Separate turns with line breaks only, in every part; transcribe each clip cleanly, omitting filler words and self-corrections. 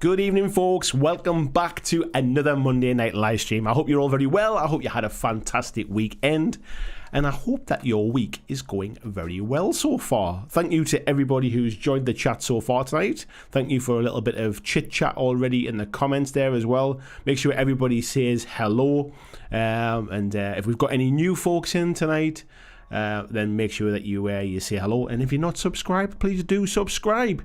Good evening, folks. Welcome back to another Monday night live stream. I hope you're all very well. I hope you had a fantastic weekend. And I hope that your week is going very well so far. Thank you to everybody who's joined the chat so far tonight. Thank you for a little bit of chit-chat already in the comments there as well. Make sure everybody says hello. And if we've got any new folks in tonight, then make sure that you say hello. And if you're not subscribed, please do subscribe.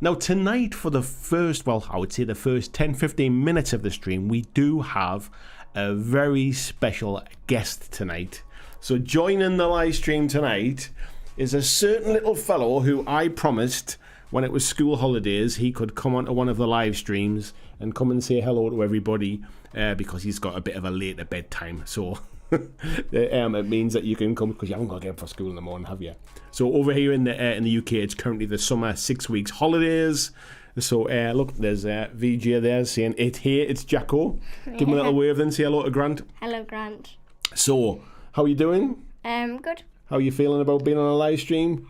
Now, tonight for the first, I would say the first 10-15 minutes of the stream, we do have a very special guest tonight. So joining the live stream tonight is a certain little fellow who I promised when it was school holidays he could come onto one of the live streams and come and say hello to everybody because he's got a bit of a later bedtime. So it means that you can come because you haven't got to get up for school in the morning, have you? So over here in the UK, it's currently the summer 6 weeks holidays. So look, there's VJ there saying it's Jacko. Give him a little wave then. Say hello to Grant.
Hello, Grant.
So, how are you doing?
Good.
How are you feeling about being on a live stream?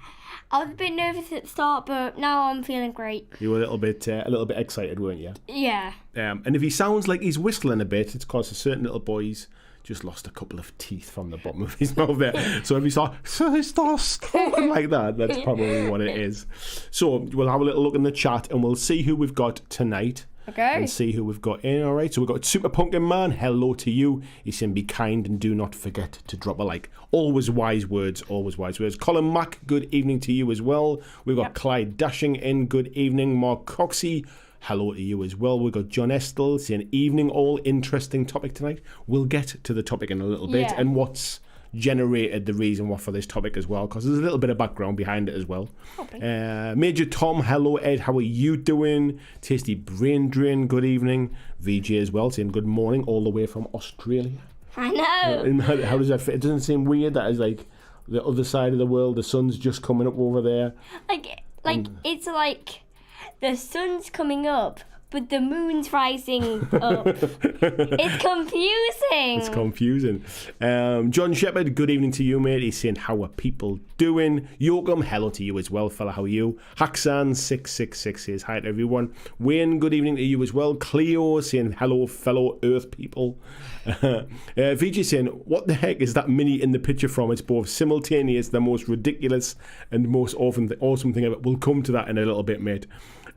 I was a bit nervous at the start, but now I'm feeling great.
You were a little bit excited, weren't you?
Yeah.
And if he sounds like he's whistling a bit, it's because a certain little boy's just lost a couple of teeth from the bottom of his mouth there. So if he starts like that, that's probably what it is. So we'll have a little look in the chat and we'll see who we've got tonight.
Okay.
And see who we've got in. All right. So we've got Super Pumpkin Man. Hello to you. He's saying be kind and do not forget to drop a like. Always wise words. Always wise words. Colin Mack, good evening to you as well. We've got Clyde Dashing in. Good evening. Mark Coxey, hello to you as well. We've got John Estel saying evening all. Interesting topic tonight. We'll get to the topic in a little bit and what's generated the reason for this topic as well, because there's a little bit of background behind it as well. Major Tom, hello Ed, how are you doing? Tasty Brain Drain, good evening. VJ as well saying good morning all the way from Australia.
I know.
How does that fit? It doesn't seem weird that is like the other side of the world, the sun's just coming up over there.
It's like the sun's coming up, but the moon's rising up. It's confusing.
It's confusing. John Shepherd, good evening to you, mate. He's saying, how are people doing? Yoakum, hello to you as well, fella. How are you? Haxan666 says hi to everyone. Wayne, good evening to you as well. Cleo saying, hello, fellow Earth people. VJ saying, what the heck is that mini in the picture from? It's both simultaneous, the most ridiculous and most awesome thing ever. We'll come to that in a little bit, mate.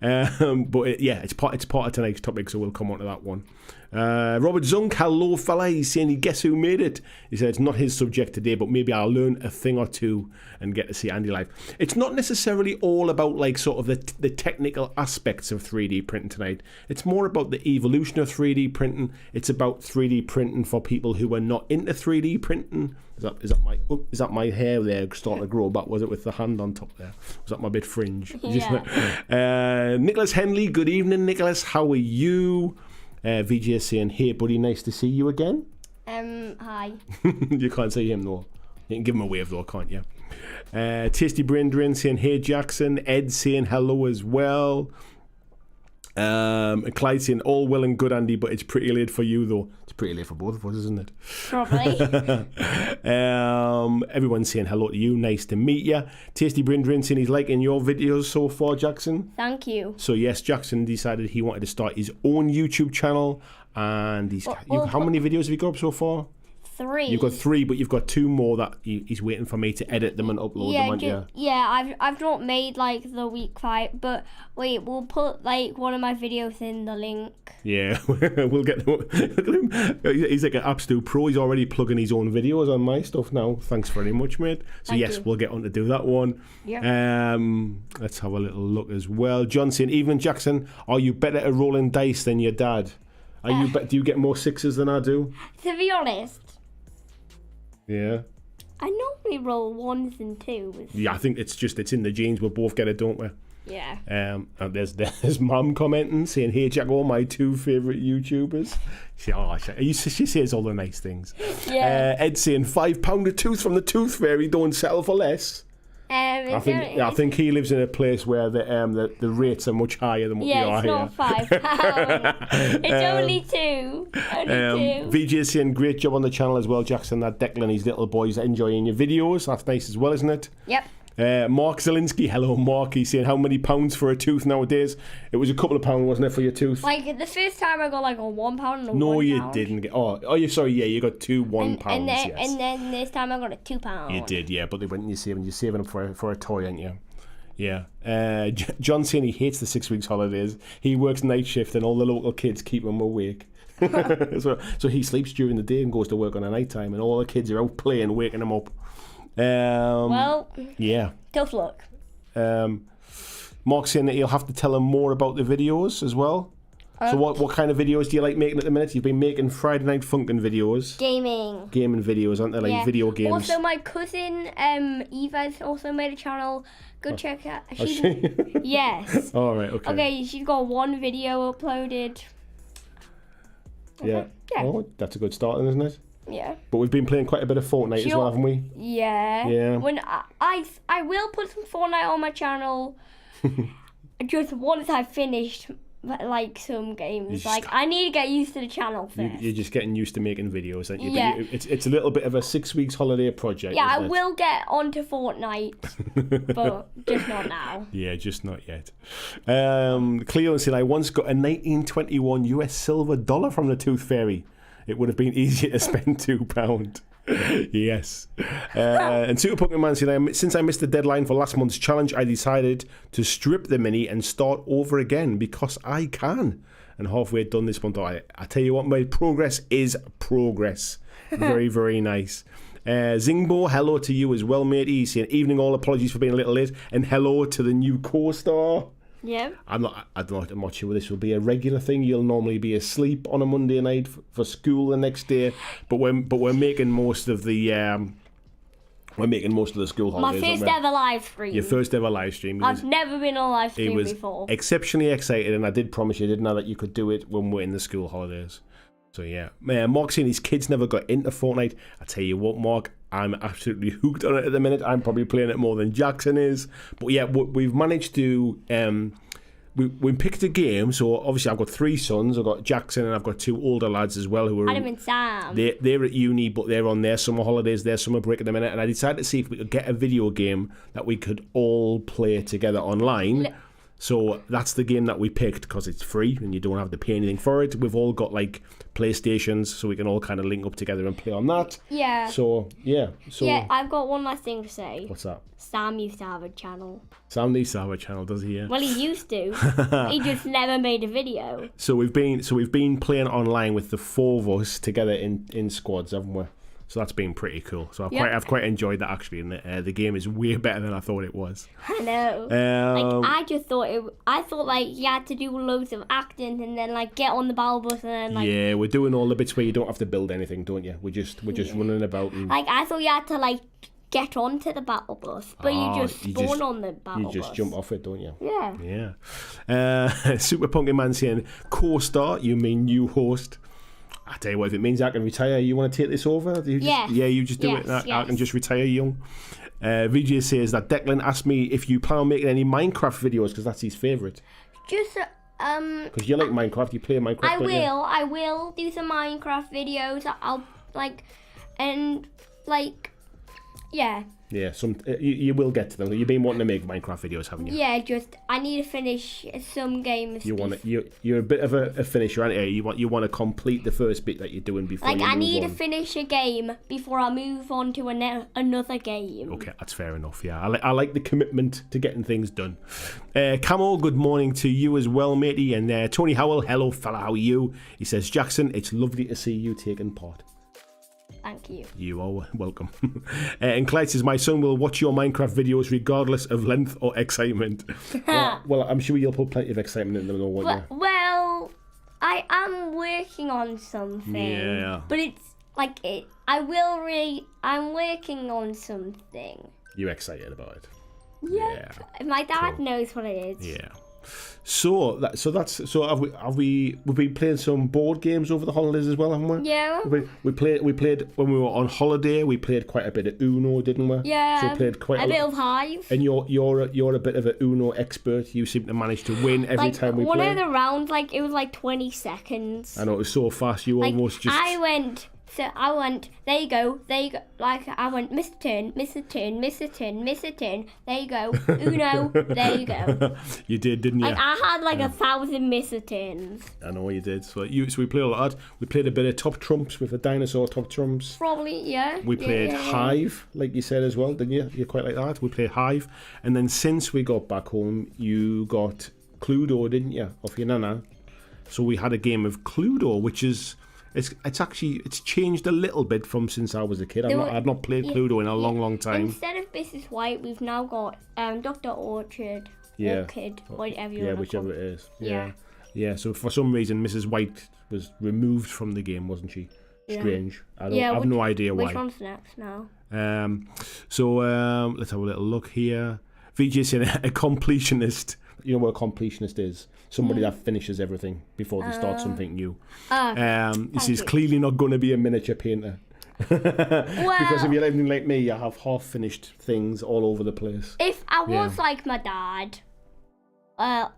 It's part of tonight's topic, so we'll come on to that one. Robert Zunk, hello fella. He's saying, guess who made it? He said it's not his subject today, but maybe I'll learn a thing or two and get to see Andy live. It's not necessarily all about like sort of the technical aspects of 3D printing tonight. It's more about the evolution of 3D printing. It's about 3D printing for people who are not into 3D printing. Is that my hair there starting to grow back? Was it with the hand on top there? Was that my bit fringe?
Yeah.
Nicholas Henley, good evening, Nicholas. How are you? VJ is saying, hey, buddy, nice to see you again.
Hi.
You can't see him, though. You can give him a wave, though, can't you? Tasty Brain Drain saying, hey, Jackson. Ed saying hello as well. Clyde saying, all well and good, Andy, but it's pretty late for you, though. It's pretty late for both of us, isn't it?
Probably.
Everyone's saying hello to you. Nice to meet you. Tasty Brain Drain saying he's liking your videos so far, Jackson.
Thank you.
So, yes, Jackson decided he wanted to start his own YouTube channel. And how many videos have you got up so far?
3.
You've got 3, but you've got 2 more that he's waiting for me to edit them and upload them, aren't you?
Yeah, I've not made like the week 5, but wait, we'll put like one of my videos in the link.
Yeah, we'll get them. Look at him. He's like an absolute pro. He's already plugging his own videos on my stuff now. Thanks very much, mate. So Thank you. We'll get on to do that one.
Yeah.
Let's have a little look as well. John saying, evening Jackson, are you better at rolling dice than your dad? Do you get more 6s than I do?
To be honest.
Yeah.
I normally roll 1s and 2s.
Yeah, I think it's in the genes. We'll both get it, don't we?
Yeah.
And there's Mum commenting saying, "Hey Jack, all my 2 favourite YouTubers." She says all the nice things.
Yeah.
Ed saying £5 a tooth from the Tooth Fairy don't sell for less. I think he lives in a place where the rates are much higher than what they are here.
Yeah, it's not £5. It's only 2. Only 2.
VJ is saying great job on the channel as well, Jackson. That Declan, his little boys enjoying your videos. That's nice as well, isn't it?
Yep.
Mark Zielinski, hello Mark. He's saying, how many pounds for a tooth nowadays? It was a couple of pounds, wasn't it, for your tooth?
Like the first time I got like a £1 and a
No,
£1.
you didn't get. Oh, you sorry. Yeah, you got two £1. Yes.
And then this time I got a £2.
You did, yeah. But they went. You're saving them for a toy, aren't you? Yeah. John saying he hates the 6 weeks holidays. He works night shift, and all the local kids keep him awake. so he sleeps during the day and goes to work on a night time, and all the kids are out playing, waking him up.
Well,
yeah.
Tough luck.
Mark's saying that you'll have to tell him more about the videos as well. So what kind of videos do you like making at the minute? You've been making Friday Night Funkin' videos. Gaming videos, aren't they? Like video games.
Also, my cousin Eva's also made a channel. Go check out. Yes.
All right. Okay.
Okay, she's got one video uploaded.
Yeah. Oh, that's a good start, then, isn't it?
Yeah.
But we've been playing quite a bit of Fortnite as well, haven't we?
Yeah.
Yeah.
When I will put some Fortnite on my channel. Just once I've finished like some games. Like I need to get used to the channel first.
You're just getting used to making videos, aren't you?
Yeah.
But it's a little bit of a 6 weeks holiday project.
Yeah, I will get onto Fortnite, but just not now.
Yeah, just not yet. Cleo said, I once got a 1921 US silver dollar from the Tooth Fairy. It would have been easier to spend £2. Yes. And Super Pokemon said, since I missed the deadline for last month's challenge, I decided to strip the mini and start over again because I can. And halfway done this month, I tell you what, my progress is progress. Very, very nice. Zingbo, hello to you as well, mate. He's saying, evening all, apologies for being a little late, and hello to the new co-star.
Yeah.
I'm not sure this will be a regular thing. You'll normally be asleep on a Monday night for school the next day, but we're making most of the school holidays.
My first ever live stream.
Your first ever live stream.
I've never been on a live stream before.
Exceptionally excited, and I did promise you, didn't I, that you could do it when we're in the school holidays. So yeah, Mark's saying his kids never got into Fortnite. I tell you what, Mark, I'm absolutely hooked on it at the minute. I'm probably playing it more than Jackson is. But yeah, we've managed to we picked a game. So obviously I've got 3 sons. I've got Jackson and I've got 2 older lads as well who are
Adam and Sam.
They're at uni, but they're on their summer holidays, their summer break at the minute. And I decided to see if we could get a video game that we could all play together online. So that's the game that we picked because it's free and you don't have to pay anything for it. We've all got like PlayStations, so we can all kind of link up together and play on that.
Yeah.
So yeah.
I've got one last thing to say.
What's that?
Sam used to have a channel.
Sam needs to have a channel, does he? Yeah.
Well, he used to. He just never made a video.
So we've been playing online with the 4 of us together in squads, haven't we? So that's been pretty cool. So I've quite enjoyed that actually, and the game is way better than I thought it was.
I know. I just thought I thought like you had to do loads of acting and then like get on the battle bus and then like.
Yeah, we're doing all the bits where you don't have to build anything, don't you? We're just running about and.
Like I thought you had to like get onto the battle bus, but you just spawn on the battle bus.
You just jump off it, don't you?
Yeah.
Yeah. Super Punky Man saying, co-star, you mean new host? I tell you what, if it means I can retire, you want to take this over? You just do it. I can just retire young. VJ says that Declan asked me if you plan on making any Minecraft videos because that's his favourite.
Just
because you like Minecraft, you play Minecraft.
I will do some Minecraft videos. I'll yeah.
Yeah, you will get to them. You've been wanting to make Minecraft videos, haven't you?
Yeah, just I need to finish some games.
You're a bit of a finisher, aren't you? You want to complete the first bit that you're doing before.
Like
you
I
move
need
on.
to finish a game before I move on to another game.
Okay, that's fair enough. Yeah, I like the commitment to getting things done. Camo, good morning to you as well, matey. And Tony Howell, hello fella, how are you? He says, Jackson, it's lovely to see you taking part.
Thank you.
You are welcome. And Clyde says, my son will watch your Minecraft videos regardless of length or excitement. Well, I'm sure you'll put plenty of excitement in them, though, won't you?
Well, I am working on something.
Yeah.
But it's like I'm working on something.
You excited about it?
Yeah. My dad knows what it is.
Yeah. So have we've been playing some board games over the holidays as well, haven't we?
Yeah.
We played when we were on holiday. We played quite a bit of Uno, didn't we?
Yeah.
So we played quite
a bit of Hive.
And you're a bit of an Uno expert. You seem to manage to win every time we play.
One of the rounds, it was 20 seconds.
I know, it was so fast. You almost just.
I went So I went, there you go. Like, I went, Mr. Turn, Mr. Turn, Mr. Turn, Mr. Turn. There you go. Uno, there you go.
You did, didn't you?
Like, I had like 1,000 Mr. Turns.
I know you did. So we played a lot. We played a bit of top trumps with the dinosaur top trumps.
Probably, yeah.
We played Hive, like you said as well, didn't you? You quite like that. We played Hive. And then since we got back home, you got Cluedo, didn't you? Off your nana. So we had a game of Cluedo, which is... It's changed a little bit from since I was a kid. I've not played Cluedo in a long time.
Instead of Mrs. White, we've now got Dr. Orchid, Orchid, whatever you want to
whichever
call
it is. Yeah. So for some reason, Mrs. White was removed from the game, wasn't she? Strange. I have no idea why.
Which one's next now?
Let's have a little look here. VJ saying a completionist. You know what a completionist is? Somebody that finishes everything before they start something new. This is clearly not going to be a miniature painter. Because if you're anything like me, you have half-finished things all over the place.
If I was like my dad, I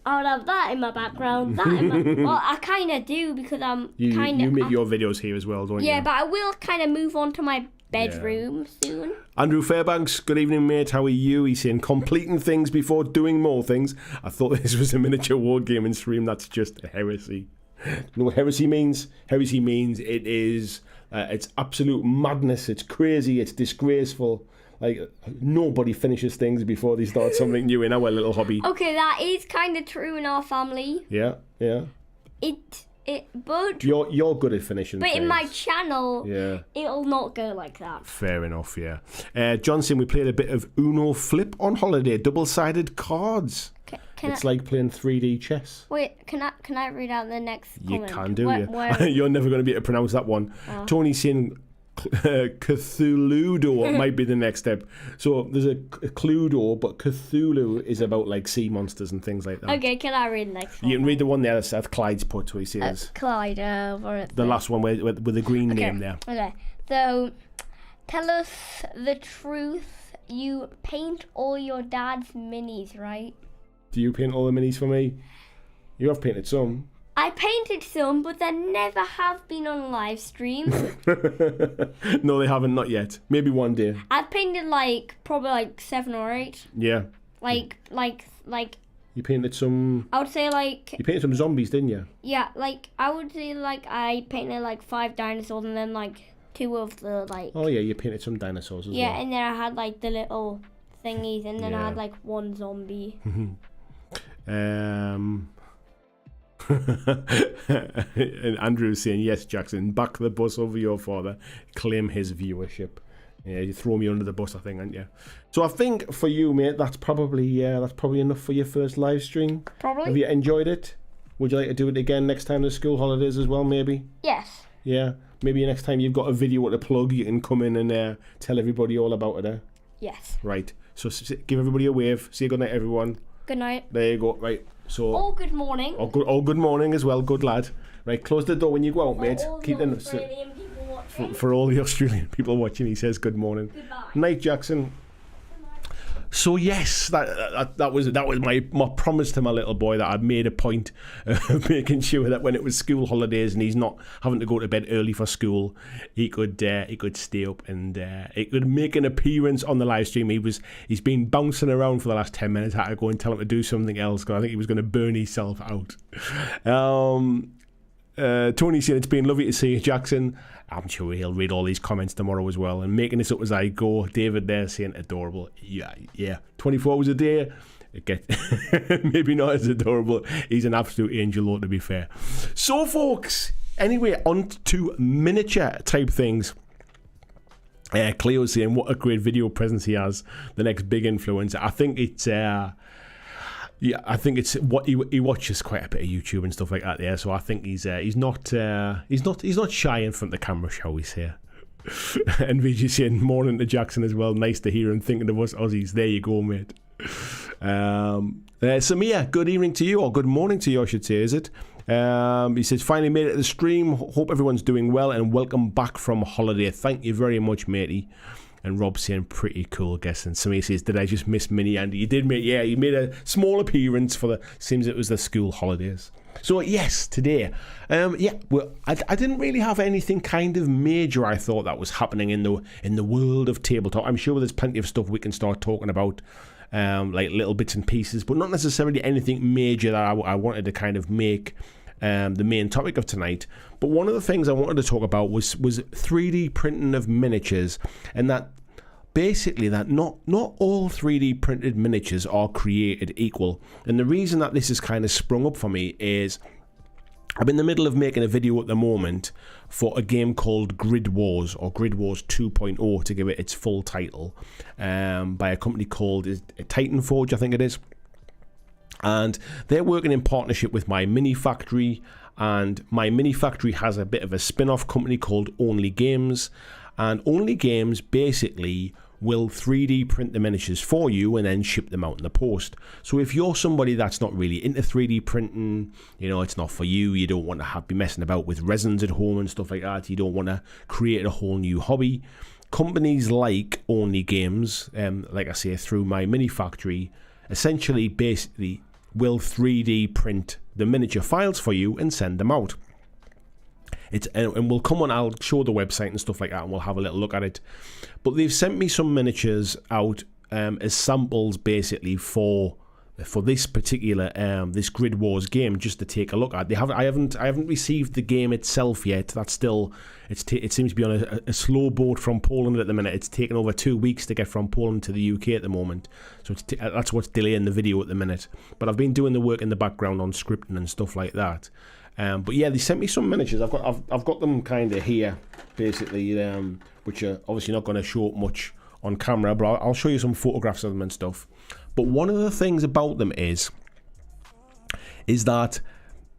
would have that in my background. Well, I kind of do because I'm kind of...
You make your videos here as well, don't you?
Yeah, but I will kind of move on to my bedroom soon.
Andrew Fairbanks, good evening, mate. How are you? He's saying completing things before doing more things. I thought this was a miniature wargaming stream. That's just a heresy. You know what heresy means? Heresy means it is... it's absolute madness. It's crazy. It's disgraceful. Like, nobody finishes things before they start something new in our little hobby.
Okay, that is kind of true in our family.
Yeah.
But
you're good at finishing things.
in my channel, it'll not go like that.
Fair enough, yeah. Johnson, we played a bit of Uno Flip on holiday, double-sided cards. It's like playing 3D chess.
Wait, can I read out the next comment?
You can do, You're never going to be able to pronounce that one. Oh. Tony's saying Cthulhu might be the next step. So there's a Cluedo, but Cthulhu is about like sea monsters and things like that.
Okay, can I read the next one?
You can read the one there that Clyde's put, where he says
Clyde,
the last one with the green name there.
Okay, so tell us the truth. You paint all your dad's minis, right?
Do you paint all the minis for me? You have painted some.
I painted some, but they never have been on live stream.
No, they haven't, not yet. Maybe one day.
I've painted probably 7 or 8.
Yeah.
Like.
You painted some.
I would say
You painted some zombies, didn't you?
Yeah, I would say I painted 5 dinosaurs and then 2 of the
Oh yeah, you painted some dinosaurs as well.
Yeah, and then I had the little thingies, and then I had 1 zombie.
And Andrew's saying, yes, Jackson, back the bus over your father, claim his viewership. Yeah, you throw me under the bus, I think, aren't you? So I think for you, mate, that's probably enough for your first live stream.
Probably.
Have you enjoyed it? Would you like to do it again next time there's school holidays as well, maybe?
Yes.
Yeah, maybe next time you've got a video to plug, you can come in and tell everybody all about it,
Yes.
Right, so give everybody a wave. Say good night, everyone.
Good night.
There you go, right. So,
or good morning.
Or good morning as well, good lad. Right, close the door when you go out, mate.
Keep the Australian people watching.
For all the Australian people watching, he says good morning.
Goodbye.
Night, Jackson. So yes, that was my promise to my little boy, that I'd made a point of making sure that when it was school holidays and he's not having to go to bed early for school, he could stay up and he could make an appearance on the live stream. He's been bouncing around for the last 10 minutes. I had to go and tell him to do something else because I think he was going to burn himself out. Tony said it's been lovely to see you, Jackson. I'm sure he'll read all these comments tomorrow as well, and making this up as I go. David there saying adorable. Yeah. 24 hours a day. Maybe not as adorable. He's an absolute angel, though, to be fair. So, folks, anyway, on to miniature type things. Cleo's saying what a great video presence he has. The next big influence. I think it's. I think it's what he watches quite a bit of YouTube and stuff like that there. So I think he's not shy in front of the camera, shall we say? And VG saying morning to Jackson as well. Nice to hear him thinking of us Aussies. There you go, mate. Samia, good evening to you, or good morning to you, I should say. Is it? He says finally made it to the stream. Hope everyone's doing well and welcome back from holiday. Thank you very much, matey. And Rob saying pretty cool, guessing. Somebody says, did I just miss Mini Andy? You did, mate. Yeah, you made a small appearance for seems it was the school holidays. So yes, today, well, I didn't really have anything kind of major. I thought that was happening in the world of tabletop. I'm sure there's plenty of stuff we can start talking about, like little bits and pieces, but not necessarily anything major that I wanted to kind of make the main topic of tonight. But one of the things I wanted to talk about was 3D printing of miniatures, and that basically that not all 3D printed miniatures are created equal. And the reason that this has kind of sprung up for me is I'm in the middle of making a video at the moment for a game called Grid Wars, or Grid Wars 2.0 to give it its full title, by a company called Titan Forge, I think it is. And they're working in partnership with My Mini Factory, and My Mini Factory has a bit of a spin-off company called Only Games, and Only Games basically will 3D print the miniatures for you and then ship them out in the post. So if you're somebody that's not really into 3D printing, it's not for you, you don't want to be messing about with resins at home and stuff like that, you don't want to create a whole new hobby, companies like Only Games, like I say, through My Mini Factory, essentially basically will 3D print the miniature files for you and send them out. And we'll come on, I'll show the website and stuff like that, and we'll have a little look at it. But they've sent me some miniatures out as samples basically for this particular this Grid Wars game, just to take a look at. I haven't received the game itself yet. That's still it seems to be on a slow boat from Poland at the minute. It's taken over 2 weeks to get from Poland to the UK at the moment, so that's what's delaying the video at the minute. But I've been doing the work in the background on scripting and stuff like that. But yeah, they sent me some miniatures. I've got them kind of here, basically, which are obviously not going to show up much on camera, but I'll show you some photographs of them and stuff. But one of the things about them is that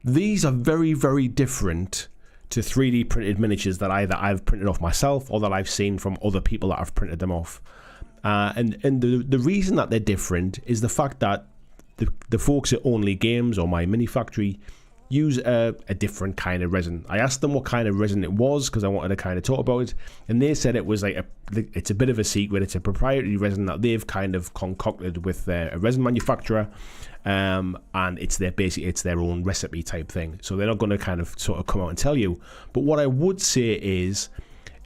these are very, very different to 3D printed miniatures that either I've printed off myself or that I've seen from other people that have printed them off. And the reason that they're different is the fact that the folks at Only Games or My Mini Factory use a different kind of resin. I asked them what kind of resin it was because I wanted to kind of talk about it, and they said it was like it's a bit of a secret. It's a proprietary resin that they've kind of concocted with a resin manufacturer, and it's their own recipe type thing. So they're not going to kind of sort of come out and tell you. But what I would say is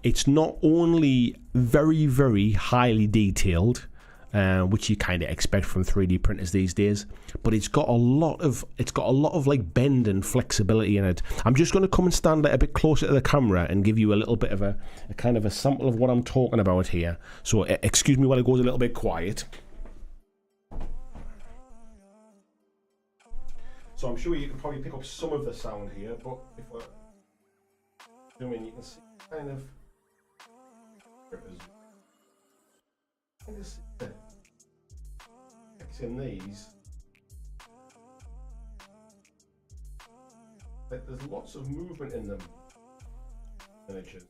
it's not only very, very highly detailed, which you kind of expect from 3D printers these days, but it's got a lot of like bend and flexibility in it. I'm just going to come and stand a bit closer to the camera and give you a little bit of a kind of a sample of what I'm talking about here. So excuse me while it goes a little bit quiet. So I'm sure you can probably pick up some of the sound here, but if I zoom in, you can see kind of in these, like there's lots of movement in them, miniatures.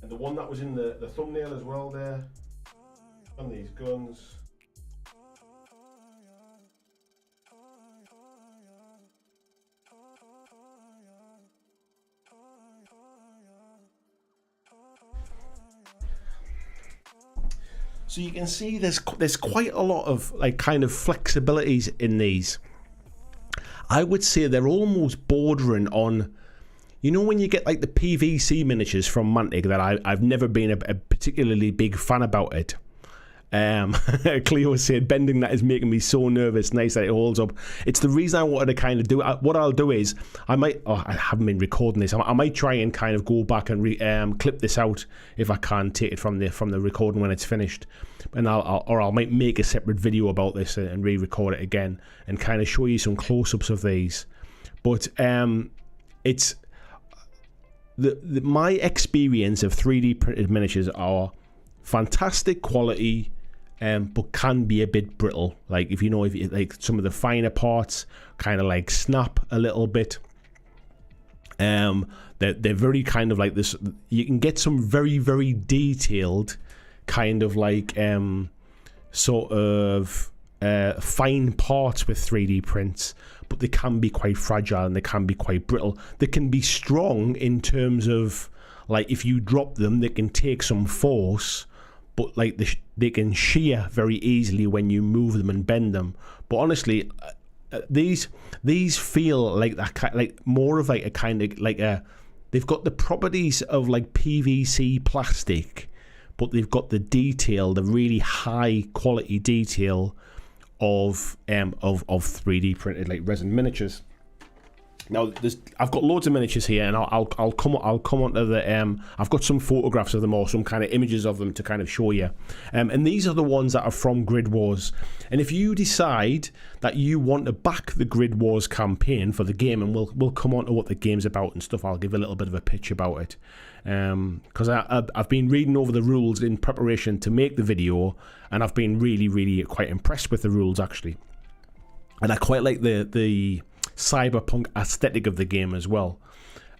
And the one that was in the thumbnail as well there, on these guns. So you can see there's quite a lot of like kind of flexibilities in these. I would say they're almost bordering on, when you get like the PVC miniatures from Mantic that I've never been a particularly big fan about it. Cleo said bending that is making me so nervous. Nice that it holds up. It's the reason I wanted to kind of do it. What I'll do is I haven't been recording this. I might try and kind of go back and clip this out if I can, take it from the recording when it's finished, and I might make a separate video about this and re-record it again and kind of show you some close-ups of these. But it's my experience of 3D printed miniatures are fantastic quality, but can be a bit brittle. Like if like some of the finer parts kind of like snap a little bit. They're very kind of like this. You can get some very, very detailed kind of like sort of fine parts with 3D prints, but they can be quite fragile and they can be quite brittle. They can be strong in terms of like if you drop them, they can take some force, but like they can shear very easily when you move them and bend them. But honestly, these feel like that, like more of like a kind of like a. They've got the properties of like PVC plastic, but they've got the detail, the really high quality detail of 3D printed like resin miniatures. Now I've got loads of miniatures here, and I'll come onto the I've got some photographs of them or some kind of images of them to kind of show you. And these are the ones that are from Grid Wars. And if you decide that you want to back the Grid Wars campaign for the game, and we'll come on to what the game's about and stuff, I'll give a little bit of a pitch about it. Because I've been reading over the rules in preparation to make the video, and I've been really quite impressed with the rules actually. And I quite like the cyberpunk aesthetic of the game as well.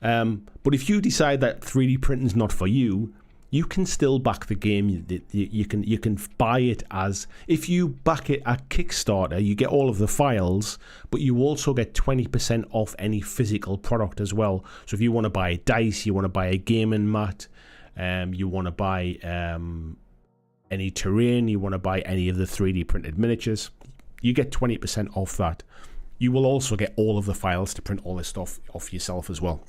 But if you decide that 3D printing is not for you, you can still back the game. You can buy it as, if you back it at Kickstarter, you get all of the files, but you also get 20% off any physical product as well. So if you want to buy dice, you want to buy a gaming mat, you want to buy any terrain, you want to buy any of the 3D printed miniatures, you get 20% off that. You will also get all of the files to print all this stuff off yourself as well.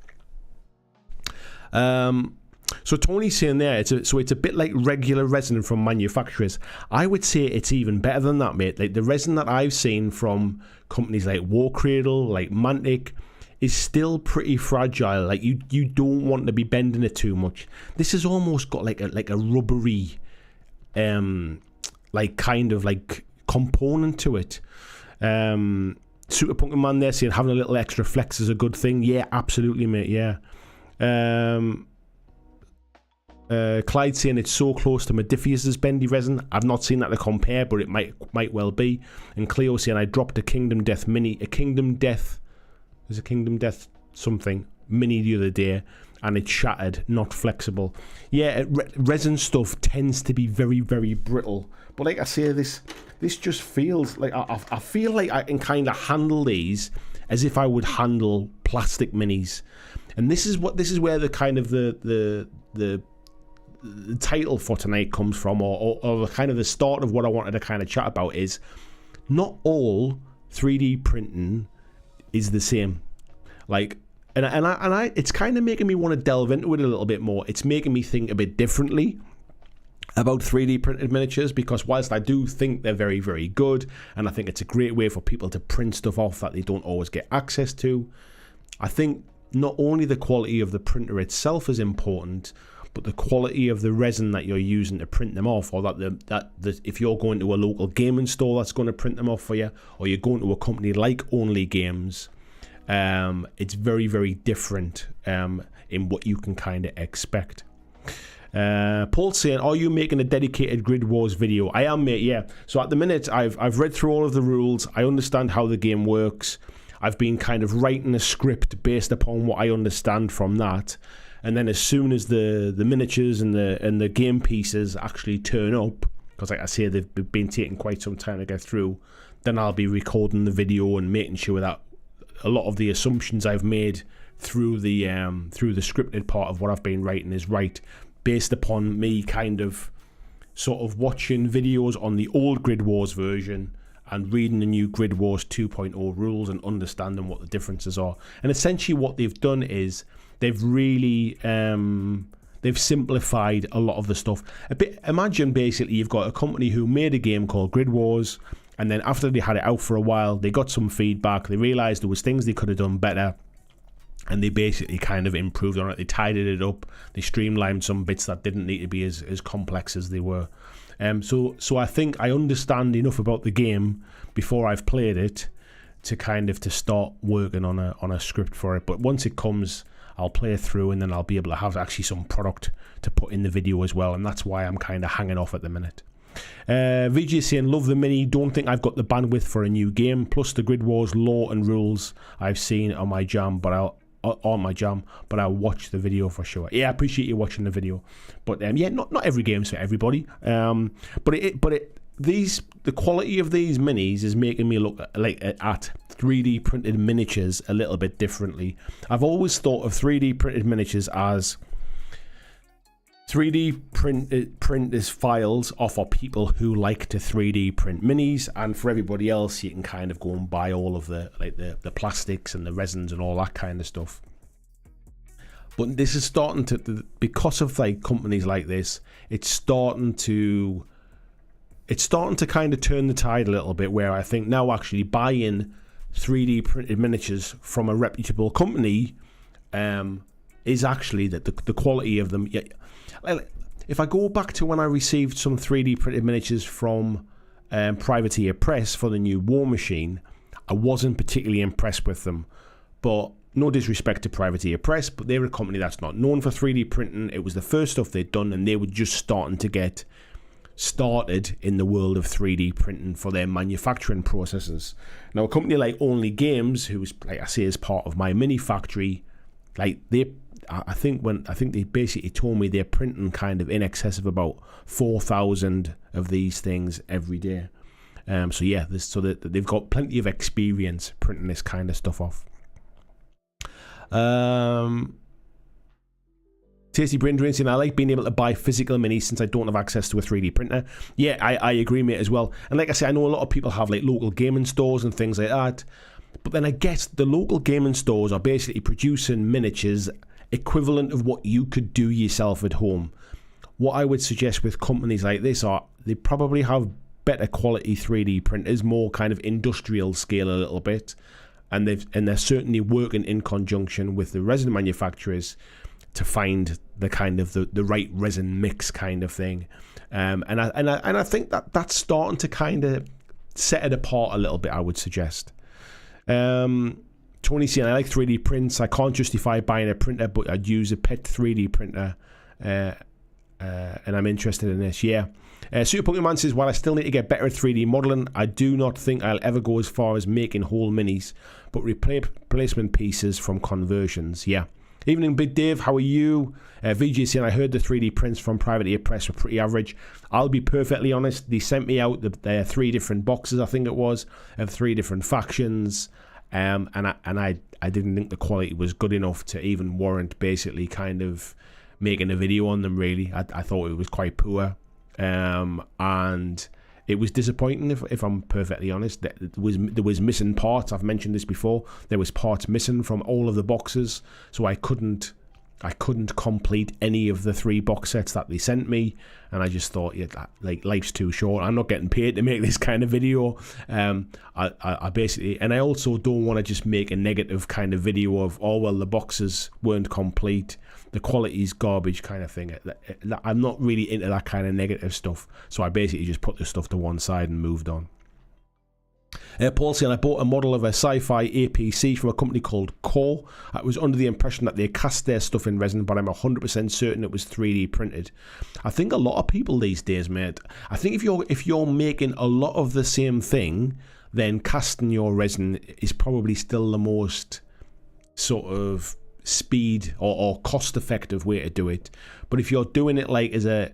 So Tony's saying there, it's a bit like regular resin from manufacturers. I would say it's even better than that, mate. Like the resin that I've seen from companies like War Cradle, like Mantic, is still pretty fragile. Like you don't want to be bending it too much. This has almost got like a rubbery, like kind of like component to it. Super Punkin Man there saying having a little extra flex is a good thing. Yeah, absolutely, mate. Yeah. Clyde saying it's so close to Modifius's bendy resin. I've not seen that to compare, but it might well be. And Cleo saying I dropped a Kingdom Death mini, something mini the other day, and it shattered, not flexible. Yeah, resin stuff tends to be very brittle. But like I say, this just feels like I feel like I can kind of handle these as if I would handle plastic minis. And this is where the kind of the title for tonight comes from, or the kind of the start of what I wanted to kind of chat about is not all 3D printing is the same. Like, and I it's kind of making me want to delve into it a little bit more. It's making me think a bit differently about 3D printed miniatures, because whilst I do think they're very good, and I think it's a great way for people to print stuff off that they don't always get access to, I think not only the quality of the printer itself is important, but the quality of the resin that you're using to print them off, or that if you're going to a local gaming store that's going to print them off for you, or you're going to a company like Only Games, it's very different in what you can kind of expect. Paul's saying, are you making a dedicated Grid Wars video? I am, mate, yeah. So at the minute, I've read through all of the rules. I understand how the game works. I've been kind of writing a script based upon what I understand from that. And then as soon as the miniatures and the game pieces actually turn up, because like I say, they've been taking quite some time to get through, then I'll be recording the video and making sure that a lot of the assumptions I've made through the scripted part of what I've been writing is right, based upon me kind of sort of watching videos on the old Grid Wars version and reading the new Grid Wars 2.0 rules and understanding what the differences are. And essentially what they've done is they've really they've simplified a lot of the stuff. Imagine basically you've got a company who made a game called Grid Wars, and then after they had it out for a while, they got some feedback, they realised there was things they could have done better, and they basically kind of improved on it. They tidied it up, they streamlined some bits that didn't need to be as complex as they were. So I think I understand enough about the game before I've played it to start working on a script for it. But once it comes, I'll play it through, and then I'll be able to have actually some product to put in the video as well, and that's why I'm kind of hanging off at the minute. VG is saying, love the mini, don't think I've got the bandwidth for a new game, plus the Grid Wars lore and rules I've seen on my jam, but I'll watch the video for sure. Yeah, I appreciate you watching the video, but yeah, not every game's for everybody. The quality of these minis is making me look like at 3D printed miniatures a little bit differently. I've always thought of 3D printed miniatures as 3D printers files are for people who like to 3D print minis, and for everybody else, you can kind of go and buy all of the plastics and the resins and all that kind of stuff. But this is starting to, because of like companies like this, it's starting to kind of turn the tide a little bit, where I think now actually buying 3D printed miniatures from a reputable company is actually that the quality of them. Yeah, if I go back to when I received some 3D printed miniatures from Privateer Press for the new War Machine, I wasn't particularly impressed with them. But no disrespect to Privateer Press, but they're a company that's not known for 3D printing. It was the first stuff they'd done, and they were just starting to get started in the world of 3D printing for their manufacturing processes. Now, a company like Only Games, who's, like I say, is part of my mini factory, like I think they basically told me they're printing kind of in excess of about 4,000 of these things every day. So yeah, they've got plenty of experience printing this kind of stuff off. Tasty Brain Drain saying, I like being able to buy physical minis since I don't have access to a 3D printer. Yeah, I agree, mate, as well. And like I say, I know a lot of people have like local gaming stores and things like that. But then I guess the local gaming stores are basically producing miniatures equivalent of what you could do yourself at home. What I would suggest with companies like this are they probably have better quality 3D printers, more kind of industrial scale a little bit. And they're certainly working in conjunction with the resin manufacturers to find the kind of the right resin mix kind of thing, and I think that's starting to kind of set it apart a little bit, I would suggest. Tony saying, I like 3D prints. I can't justify buying a printer, but I'd use a pet 3D printer, and I'm interested in this. Yeah. Super Pokemon says, while I still need to get better at 3D modelling, I do not think I'll ever go as far as making whole minis, but replacement pieces from conversions. Yeah. Evening, Big Dave. How are you? VJ saying, I heard the 3D prints from Privateer Press were pretty average. I'll be perfectly honest. They sent me out the 3 different boxes, I think it was, of 3 different factions. And I didn't think the quality was good enough to even warrant basically kind of making a video on them, really. I thought it was quite poor. And it was disappointing, if I'm perfectly honest. There was missing parts. I've mentioned this before. There was parts missing from all of the boxes, so I couldn't complete any of the 3 box sets that they sent me. And I just thought, yeah, like, life's too short. I'm not getting paid to make this kind of video. I basically, and I also don't want to just make a negative kind of video of, oh well, the boxes weren't complete, the quality's garbage kind of thing. I'm not really into that kind of negative stuff, so I basically just put the stuff to one side and moved on. Paul saying, I bought a model of a sci-fi APC from a company called Core. I was under the impression that they cast their stuff in resin, but I'm 100% certain it was 3D printed. I think a lot of people these days, mate, I think if you're making a lot of the same thing, then casting your resin is probably still the most sort of speed or cost effective way to do it. But if you're doing it like a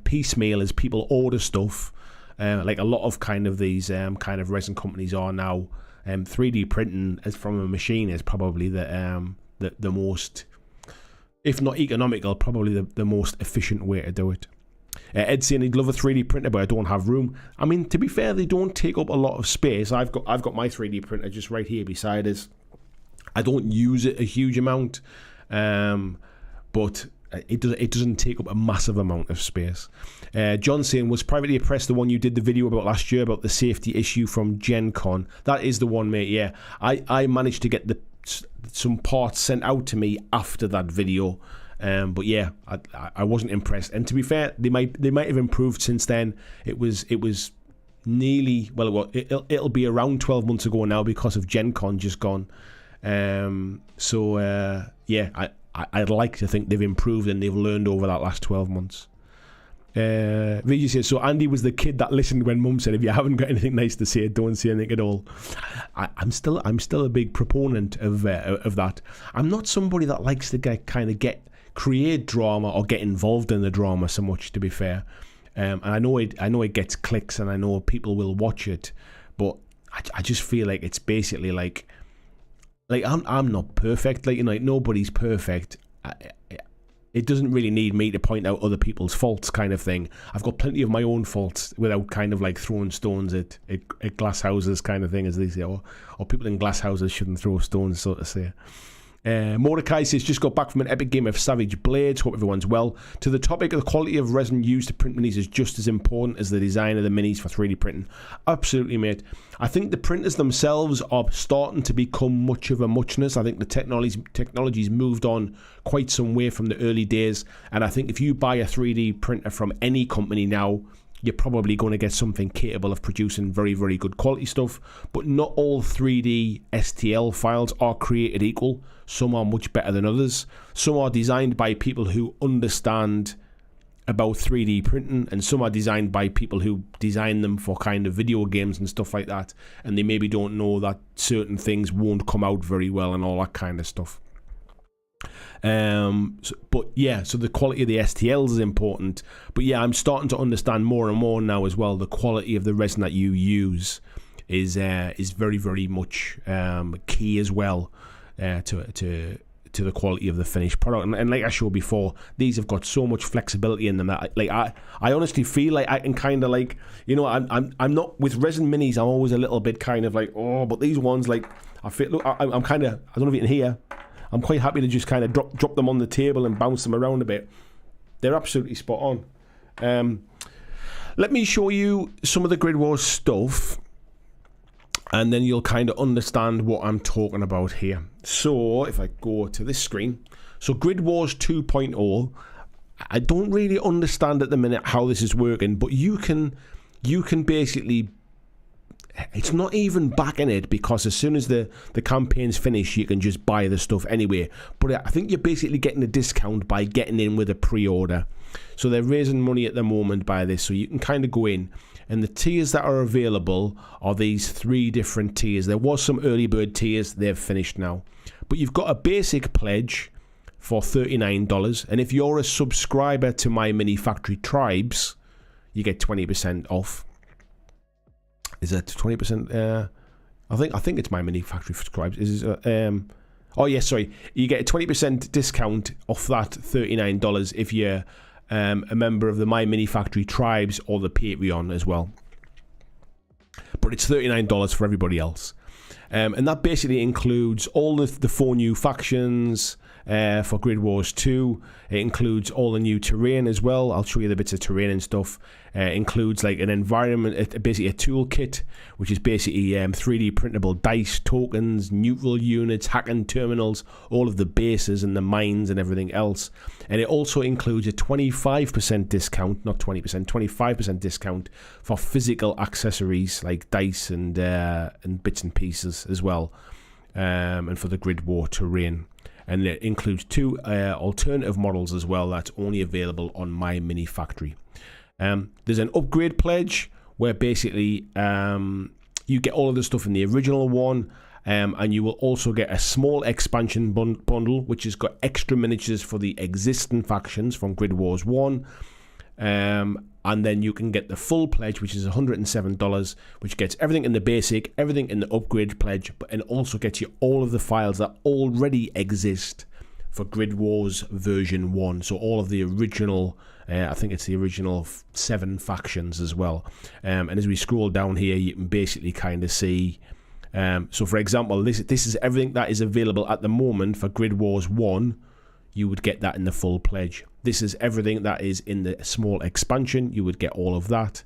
piecemeal, as people order stuff, like a lot of kind of these kind of resin companies are now, 3D printing as from a machine is probably the most, if not economical, probably the most efficient way to do it. Ed saying he'd love a 3D printer, but I don't have room. I mean, to be fair, they don't take up a lot of space. I've got my 3D printer just right here beside us. I don't use it a huge amount, but it doesn't take up a massive amount of space. John saying, was Privateer Press the one you did the video about last year about the safety issue from Gen Con? That is the one, mate, yeah. I managed to get some parts sent out to me after that video, but yeah, I wasn't impressed. And to be fair, they might have improved since then. It was nearly, well, it'll be around 12 months ago now because of Gen Con just gone. Yeah, I'd like to think they've improved and they've learned over that last 12 months. Vijay says, so Andy was the kid that listened when Mum said, if you haven't got anything nice to say, don't say anything at all. I'm still a big proponent of that. I'm not somebody that likes to create drama or get involved in the drama so much, to be fair. And I know it gets clicks and I know people will watch it, but I just feel like it's basically like I'm not perfect, like, you know, like nobody's perfect. it doesn't really need me to point out other people's faults kind of thing. I've got plenty of my own faults without kind of like throwing stones at glass houses kind of thing, as they say, or people in glass houses shouldn't throw stones, so to say. Mordecai says, just got back from an epic game of Savage Blades. Hope everyone's well. To the topic of the quality of resin used to print minis is just as important as the design of the minis for 3D printing. Absolutely, mate. I think the printers themselves are starting to become much of a muchness. I think the technology's moved on quite some way from the early days. And I think if you buy a 3D printer from any company now, you're probably going to get something capable of producing very, very good quality stuff. But not all 3D STL files are created equal. Some are much better than others. Some are designed by people who understand about 3D printing, and some are designed by people who design them for kind of video games and stuff like that. And they maybe don't know that certain things won't come out very well and all that kind of stuff. So the quality of the STLs is important. But yeah, I'm starting to understand more and more now as well. The quality of the resin that you use is very, very much key as well to the quality of the finished product. And like I showed before, these have got so much flexibility in them that I honestly feel like I can kind of like, you know, I'm not with resin minis. I'm always a little bit kind of like, oh, but these ones, like, I feel, look, I'm kind of, I don't know if you can hear. I'm quite happy to just kind of drop them on the table and bounce them around a bit. They're absolutely spot on. Let me show you some of the Grid Wars stuff, and then you'll kind of understand what I'm talking about here. So if I go to this screen, so Grid Wars 2.0, I don't really understand at the minute how this is working, but you can basically, it's not even backing it, because as soon as the campaign's finished, you can just buy the stuff anyway. But I think you're basically getting a discount by getting in with a pre-order. So they're raising money at the moment by this, so you can kind of go in. And the tiers that are available are these 3 different tiers. There was some early bird tiers, they've finished now. But you've got a basic pledge for $39. And if you're a subscriber to My Mini Factory Tribes, you get 20% off. Is that 20%? I think it's My Mini Factory Tribes. Oh yeah, sorry. You get a 20% discount off that $39 if you're a member of the My Mini Factory Tribes or the Patreon as well. But it's $39 for everybody else. And that basically includes all of the 4 new factions for Grid Wars 2. It includes all the new terrain as well. I'll show you the bits of terrain and stuff. It includes like an environment, basically a toolkit, which is basically 3D printable dice, tokens, neutral units, hacking terminals, all of the bases and the mines and everything else. And it also includes a 25% discount, not 20%, 25% discount for physical accessories like dice and bits and pieces as well, and for the Grid War terrain. And it includes 2 alternative models as well that's only available on My Mini Factory. There's an upgrade pledge where basically you get all of the stuff in the original one, and you will also get a small expansion bundle which has got extra miniatures for the existing factions from Grid Wars 1. And then you can get the full pledge, which is $107, which gets everything in the basic, everything in the upgrade pledge, and also gets you all of the files that already exist for Grid Wars version 1. So all of the original, I think it's the original 7 factions as well. And as we scroll down here, you can basically kind of see, so for example, this is everything that is available at the moment for Grid Wars 1. You would get that in the full pledge. This is everything that is in the small expansion. You would get all of that.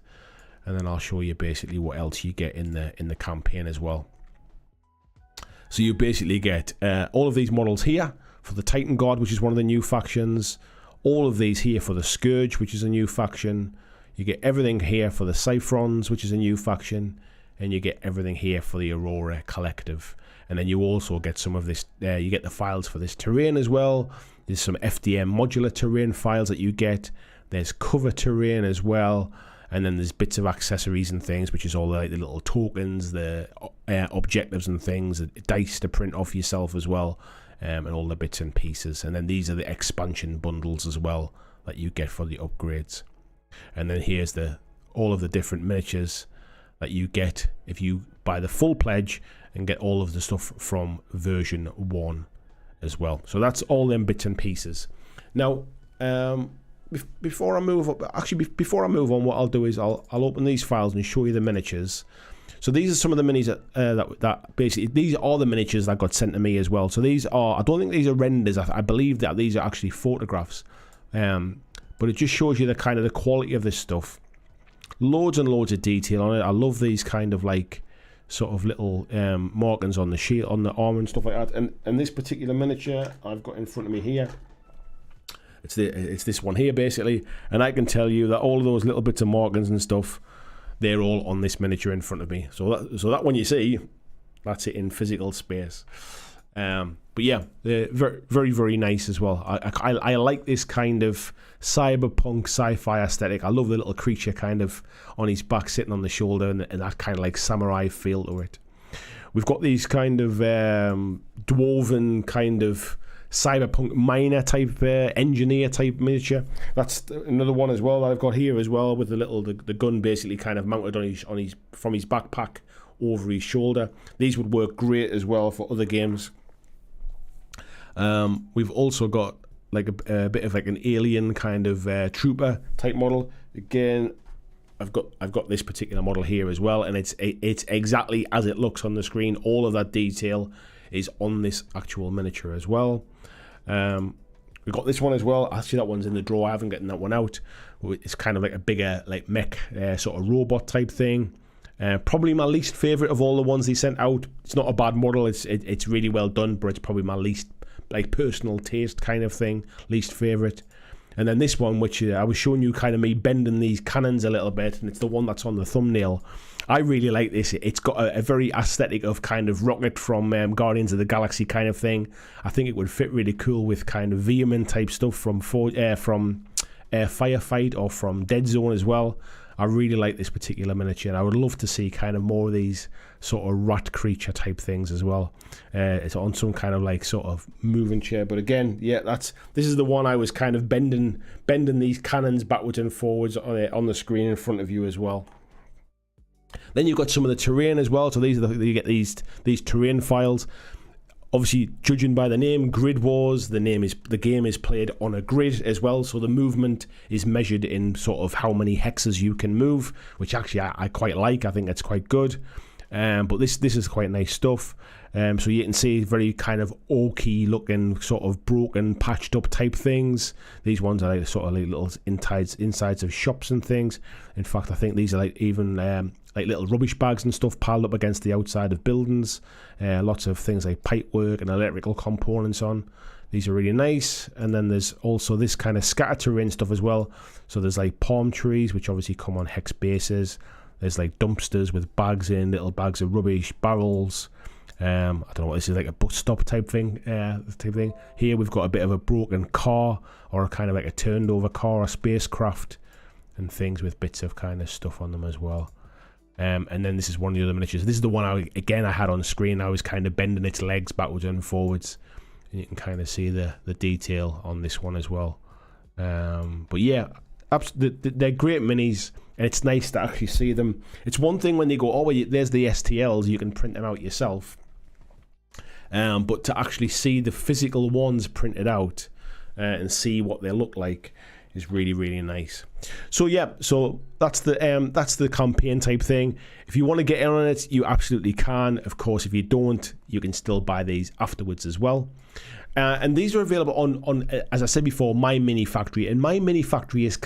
And then I'll show you basically what else you get in the campaign as well. So you basically get all of these models here for the Titan Guard, which is one of the new factions. All of these here for the Scourge, which is a new faction. You get everything here for the Cyphrons, which is a new faction. And you get everything here for the Aurora Collective. And then you also get some of this, you get the files for this terrain as well. There's some FDM modular terrain files that you get. There's cover terrain as well. And then there's bits of accessories and things, which is all like the little tokens, the objectives and things, the dice to print off yourself as well, and all the bits and pieces. And then these are the expansion bundles as well that you get for the upgrades. And then here's all of the different miniatures that you get if you buy the full pledge and get all of the stuff from version 1 as well. So that's all them bits and pieces. Now, before I move up, actually before I move on, what I'll do is I'll open these files and show you the miniatures. So these are some of the minis that basically, these are the miniatures that got sent to me as well. So these are, I don't think these are renders. I believe that these are actually photographs. But it just shows you the kind of the quality of this stuff. Loads and loads of detail on it. I love these kind of like sort of little markings on the shield, on the arm and stuff like that. And this particular miniature I've got in front of me here, it's this one here basically, and I can tell you that all of those little bits of markings and stuff, they're all on this miniature in front of me. So that one you see, that's it in physical space. But yeah, they're very, very, very nice as well. I like this kind of cyberpunk sci-fi aesthetic. I love the little creature kind of on his back sitting on the shoulder, and that kind of like samurai feel to it. We've got these kind of dwarven kind of cyberpunk miner type engineer type miniature. That's another one as well that I've got here as well, with the gun basically kind of mounted on his from his backpack over his shoulder. These would work great as well for other games. We've also got like a bit of like an alien kind of trooper type model. Again, I've got this particular model here as well, and it's exactly as it looks on the screen. All of that detail is on this actual miniature as well. We've got this one as well. Actually, that one's in the drawer. I haven't gotten that one out. It's kind of like a bigger like mech sort of robot type thing. Probably my least favorite of all the ones they sent out. It's not a bad model. It's really well done, but it's probably my least like personal taste kind of thing, least favorite. And then this one, which I was showing you, kind of me bending these cannons a little bit, and it's the one that's on the thumbnail. I really like this. It's got a very aesthetic of kind of Rocket from Guardians of the Galaxy kind of thing. I think it would fit really cool with kind of Vehement type stuff from Firefight or from Dead Zone as well. I really like this particular miniature, and I would love to see kind of more of these sort of rat creature type things as well. It's on some kind of like sort of moving chair, but again, yeah, this is the one I was kind of bending these cannons backwards and forwards on the screen in front of you as well. Then you've got some of the terrain as well. So these are you get these terrain files. Obviously, judging by the name, Grid Wars, the game is played on a grid as well, so the movement is measured in sort of how many hexes you can move, which actually I quite like. I think it's quite good. But this is quite nice stuff. So you can see very kind of oaky looking, sort of broken, patched up type things. These ones are like sort of like little insides of shops and things. In fact, I think these are like even like little rubbish bags and stuff piled up against the outside of buildings. Lots of things like pipework and electrical components on. These are really nice. And then there's also this kind of scatter terrain stuff as well. So there's like palm trees, which obviously come on hex bases. There's like dumpsters with bags in, little bags of rubbish, barrels. I don't know what this is, like a bus stop type thing. Here we've got a bit of a broken car, or a kind of like a turned over car, a spacecraft, and things with bits of kind of stuff on them as well. And then this is one of the other miniatures. This is the one I had on screen. I was kind of bending its legs backwards and forwards, and you can kind of see the detail on this one as well. But yeah, they're great minis, and it's nice to actually see them. It's one thing when they go, oh, well, there's the STLs, you can print them out yourself. But to actually see the physical ones printed out and see what they look like is really, really nice. So yeah, so that's the campaign type thing. If you want to get in on it, you absolutely can. Of course, if you don't, you can still buy these afterwards as well. And these are available on as I said before, My Mini Factory. And My Mini Factory is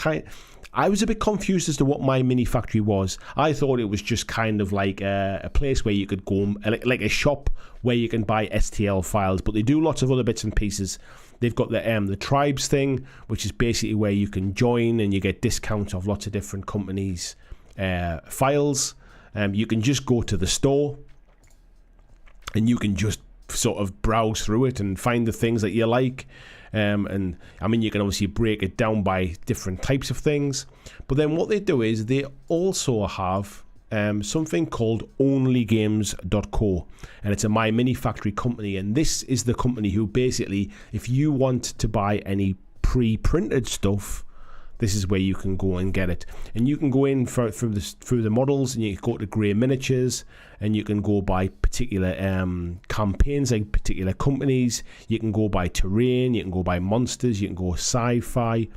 I was a bit confused as to what My Mini Factory was. I thought it was just kind of like a place where you could go, like a shop where you can buy STL files, but they do lots of other bits and pieces. They've got the tribes thing, which is basically where you can join and you get discounts of lots of different companies' files. You can just go to the store and you can just sort of browse through it and find the things that you like. And I mean, you can obviously break it down by different types of things, but then what they do is they also have something called onlygames.co, and it's a My Mini Factory company, and this is the company who basically, if you want to buy any pre-printed stuff, this is where you can go and get it. And you can go in through the models, and you can go to Grey Miniatures, and you can go by particular campaigns, like particular companies. You can go by terrain, you can go by monsters, you can go sci-fi,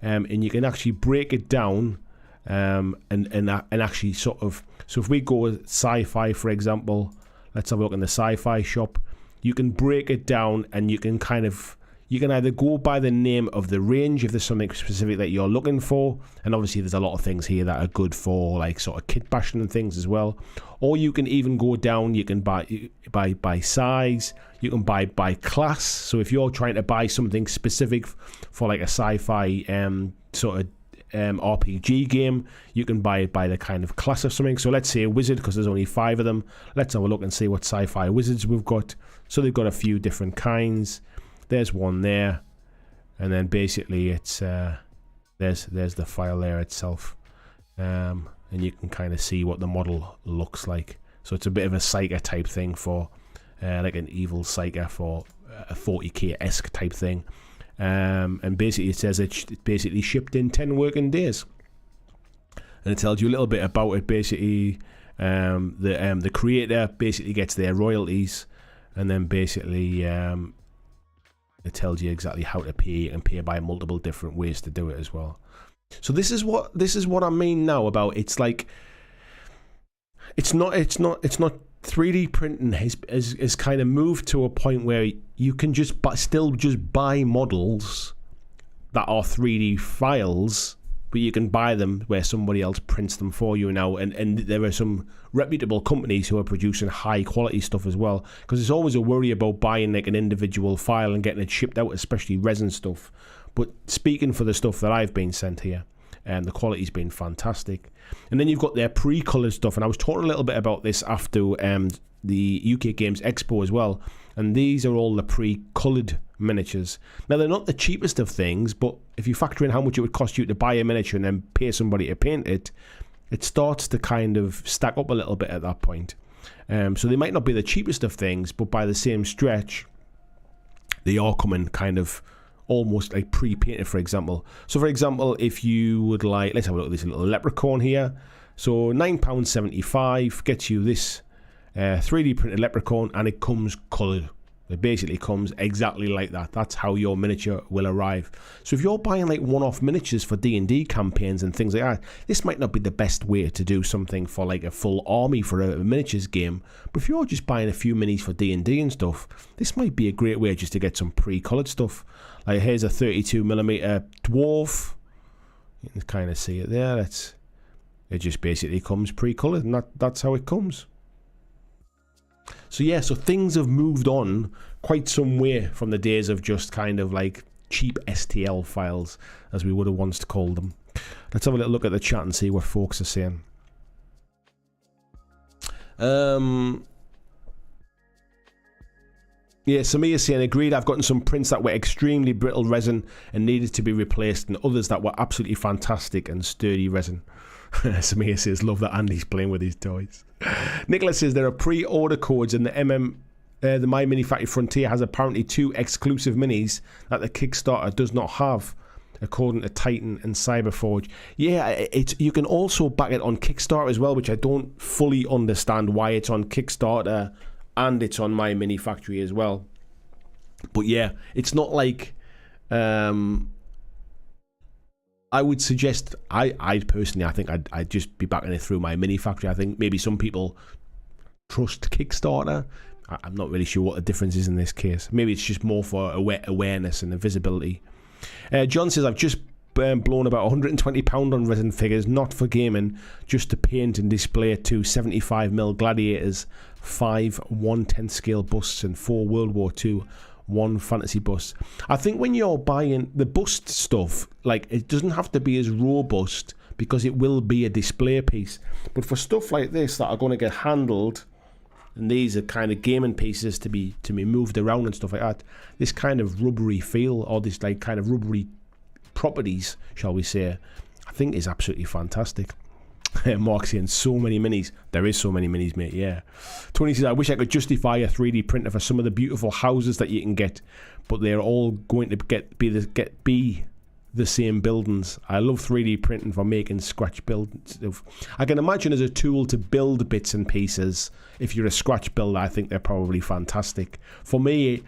and you can actually break it down and actually sort of. So if we go with sci-fi, for example, let's have a look in the sci-fi shop. You can break it down, and you can either go by the name of the range if there's something specific that you're looking for, and obviously there's a lot of things here that are good for like sort of kit bashing and things as well. Or you can even go down, you can buy size, you can buy class. So if you're trying to buy something specific for like a sci-fi sort of RPG game, you can buy it by the kind of class of something. So let's say a wizard, because there's only 5 of them. Let's have a look and see what sci-fi wizards we've got. So they've got a few different kinds. There's one there, and then basically it's there's the file there itself, and you can kind of see what the model looks like. So it's a bit of a Psyker type thing for like an evil Psyker for a 40k-esque type thing. And basically it says it's basically shipped in 10 working days, and it tells you a little bit about it. Basically the creator basically gets their royalties, and then basically it tells you exactly how to pay. You can pay by multiple different ways to do it as well. So this is what I mean now about it's like it's not 3D printing has kind of moved to a point where you can still just buy models that are 3D files, but you can buy them where somebody else prints them for you now. And there are some reputable companies who are producing high quality stuff as well, because there's always a worry about buying like an individual file and getting it shipped out, especially resin stuff. But speaking for the stuff that I've been sent here, the quality's been fantastic. And then you've got their pre-colored stuff, and I was talking a little bit about this after the UK Games Expo as well. And these are all the pre-colored miniatures. Now, they're not the cheapest of things, but if you factor in how much it would cost you to buy a miniature and then pay somebody to paint it, it starts to kind of stack up a little bit at that point. So they might not be the cheapest of things, but by the same stretch, they are coming kind of almost like pre-painted, for example. So for example, if you would like, let's have a look at this little leprechaun here. So £9.75 gets you this 3D printed leprechaun, and it comes coloured. It basically comes exactly like that. That's how your miniature will arrive. So if you're buying like one-off miniatures for D&D campaigns and things like that, this might not be the best way to do something for like a full army for a miniatures game. But if you're just buying a few minis for D&D and stuff, this might be a great way just to get some pre-coloured stuff. Like here's a 32mm dwarf. You can kind of see it there. It just basically comes pre-coloured, and that's how it comes. So yeah, so things have moved on quite some way from the days of just kind of like cheap STL files, as we would have once called them. Let's have a little look at the chat and see what folks are saying. Yeah, Samia's saying, agreed, I've gotten some prints that were extremely brittle resin and needed to be replaced, and others that were absolutely fantastic and sturdy resin. Samia says, love that Andy's playing with his toys. Nicholas says, there are pre-order codes, and the My Mini Factory Frontier has apparently 2 exclusive minis that the Kickstarter does not have, according to Titan and Cyberforge. Yeah, you can also back it on Kickstarter as well, which I don't fully understand why it's on Kickstarter and it's on My Mini Factory as well. But yeah, it's not like I would suggest, I personally, I think I'd just be backing it through My Mini Factory. I think maybe some people trust Kickstarter. I'm not really sure what the difference is in this case. Maybe it's just more for awareness and visibility. John says, I've just blown about £120 on resin figures, not for gaming, just to paint and display 2 75mm gladiators, 5 1/10 scale busts, and 4 World War II 1 fantasy bust. I think when you're buying the bust stuff, like, it doesn't have to be as robust because it will be a display piece. But for stuff like this that are going to get handled, and these are kind of gaming pieces to be moved around and stuff like that, this kind of rubbery feel, or this like kind of rubbery properties, shall we say, I think is absolutely fantastic. Mark saying, so many minis. There is so many minis, mate, yeah. Tony says, I wish I could justify a 3D printer for some of the beautiful houses that you can get, but they're all going to be the same buildings. I love 3D printing for making scratch builds. I can imagine as a tool to build bits and pieces. If you're a scratch builder, I think they're probably fantastic. For me,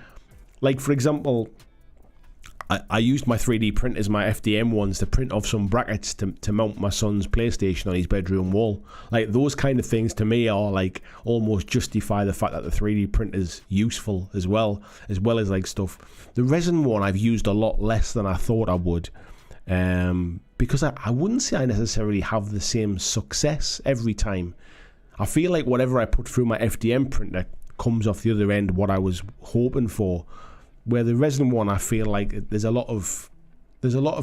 like for example, I used my 3D printers, my FDM ones, to print off some brackets to mount my son's PlayStation on his bedroom wall. Like those kind of things to me are like almost justify the fact that the 3D printer's useful as well as like stuff. The resin one I've used a lot less than I thought I would, because I wouldn't say I necessarily have the same success every time. I feel like whatever I put through my FDM printer comes off the other end what I was hoping for. Where the resin one, I feel like there's a lot of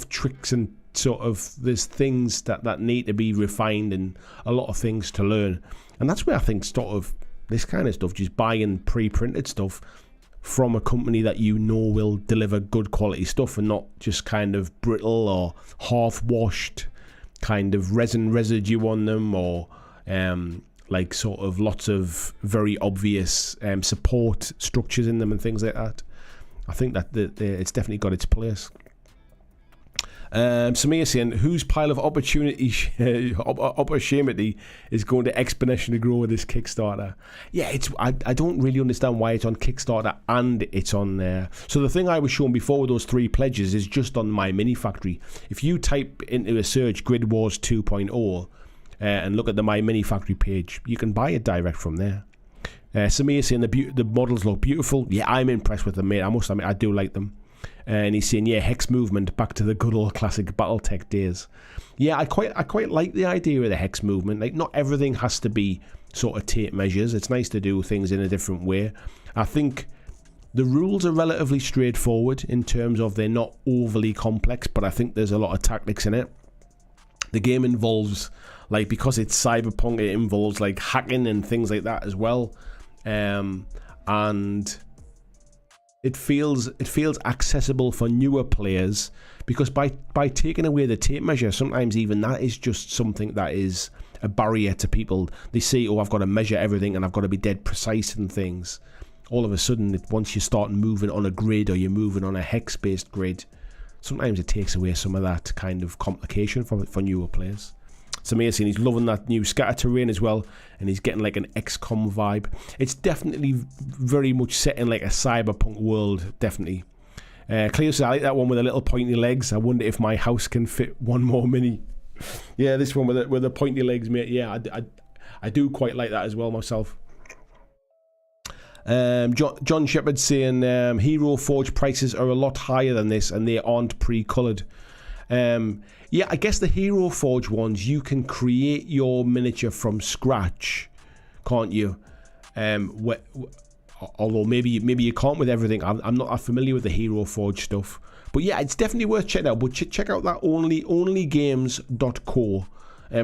tricks and sort of there's things that need to be refined and a lot of things to learn. And that's where I think sort of this kind of stuff, just buying pre-printed stuff from a company that you know will deliver good quality stuff and not just kind of brittle or half-washed kind of resin residue on them, or like sort of lots of very obvious support structures in them and things like that. I think that it's definitely got its place. Samir saying, whose pile of opportunity is going to exponentially grow with this Kickstarter? Yeah, I don't really understand why it's on Kickstarter and it's on there. So the thing I was showing before with those 3 pledges is just on my mini factory. If you type into a search Grid Wars 2.0 and look at the My Mini Factory page, you can buy it direct from there. Samir saying the models look beautiful. Yeah, I'm impressed with them, mate. I must admit, I do like them. And he's saying, yeah, hex movement back to the good old classic BattleTech days. Yeah, I quite like the idea of the hex movement. Like, not everything has to be sort of tape measures. It's nice to do things in a different way. I think the rules are relatively straightforward in terms of they're not overly complex, but I think there's a lot of tactics in it. The game involves, like, because it's cyberpunk, it involves like hacking and things like that as well. And it feels accessible for newer players, because by taking away the tape measure, sometimes even that is just something that is a barrier to people. They see, oh, I've got to measure everything and I've got to be dead precise in things. All of a sudden, once you start moving on a grid or you're moving on a hex-based grid, sometimes it takes away some of that kind of complication for newer players. It's amazing. He's loving that new scatter terrain as well, and he's getting like an XCOM vibe. It's definitely very much set in like a cyberpunk world, definitely. Cleo says, I like that one with the little pointy legs. I wonder if my house can fit one more mini. Yeah, this one with the pointy legs, mate. Yeah, I do quite like that as well myself. John Shepherd saying Hero Forge prices are a lot higher than this, and they aren't pre-coloured. Yeah, I guess the Hero Forge ones, you can create your miniature from scratch, can't you? Although maybe you can't with everything. I'm not familiar with the Hero Forge stuff, but yeah, it's definitely worth checking out. But check out that onlygames.co.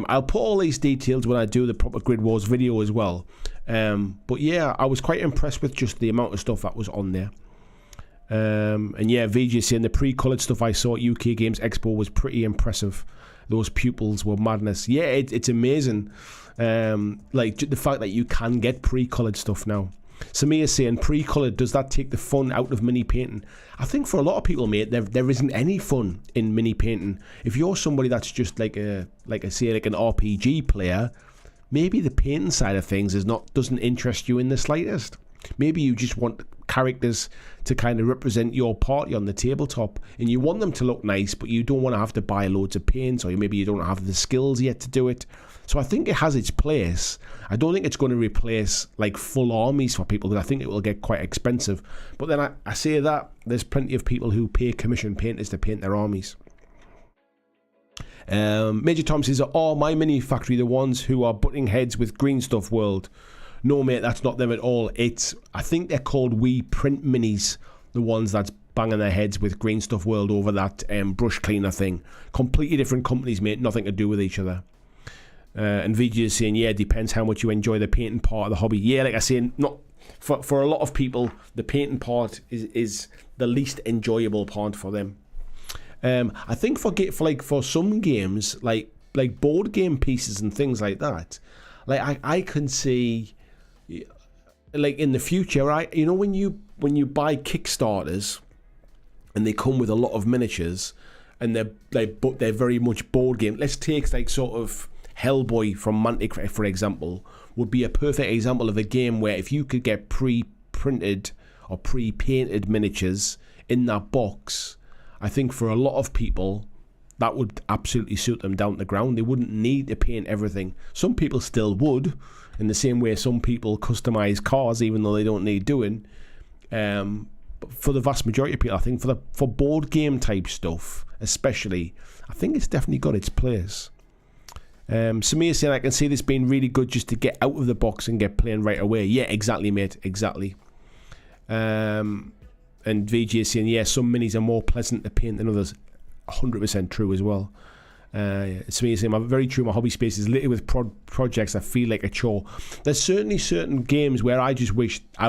I'll put all these details when I do the proper Grid Wars video as well. But yeah, I was quite impressed with just the amount of stuff that was on there. And yeah, VJ saying the pre-coloured stuff I saw at UK Games Expo was pretty impressive. Those pupils were madness. Yeah, it's amazing. Like the fact that you can get pre-coloured stuff now. Samir saying pre-coloured, does that take the fun out of mini painting? I think for a lot of people, mate, there isn't any fun in mini painting. If you're somebody that's just like an RPG player, maybe the painting side of things doesn't interest you in the slightest. Maybe you just want characters to kind of represent your party on the tabletop, and you want them to look nice, but you don't want to have to buy loads of paints, or maybe you don't have the skills yet to do it. So I think it has its place. I don't think it's going to replace like full armies for people, because I think it will get quite expensive. But then I say that there's plenty of people who pay commission painters to paint their armies. Major Tom says, oh, my mini factory, the ones who are butting heads with Green Stuff World. No, mate, that's not them at all. I think they're called We Print Minis, the ones that's banging their heads with Green Stuff World over that brush cleaner thing. Completely different companies, mate, nothing to do with each other. And VG is saying, yeah, it depends how much you enjoy the painting part of the hobby. Yeah, like I say, not for a lot of people, the painting part is the least enjoyable part for them. I think for some games, like board game pieces and things like that, like I can see, like in the future, right? You know, when you buy Kickstarters and they come with a lot of miniatures, and they're very much board game. Let's take like sort of Hellboy from Mantic, for example, would be a perfect example of a game where if you could get pre-printed or pre-painted miniatures in that box, I think for a lot of people that would absolutely suit them down to the ground. They wouldn't need to paint everything. Some people still would, in the same way some people customize cars even though they don't need doing. But for the vast majority of people, I think for board game type stuff especially, I think it's definitely got its place. Samir saying, I can see this being really good just to get out of the box and get playing right away. Yeah, exactly, mate, exactly. And VG is saying, yeah, some minis are more pleasant to paint than others. 100% true as well. It's me saying, very true. My hobby space is littered with projects that feel like a chore. There's certainly certain games where I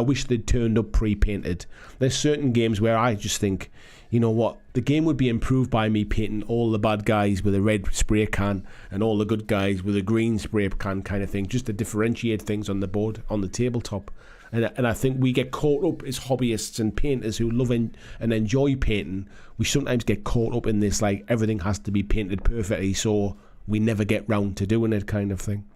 wish they'd turned up pre-painted. There's certain games where I just think, you know what, the game would be improved by me painting all the bad guys with a red spray can and all the good guys with a green spray can kind of thing, just to differentiate things on the board, on the tabletop. And I think we get caught up as hobbyists and painters who love and enjoy painting. We sometimes get caught up in this, like, everything has to be painted perfectly, so we never get round to doing it kind of thing.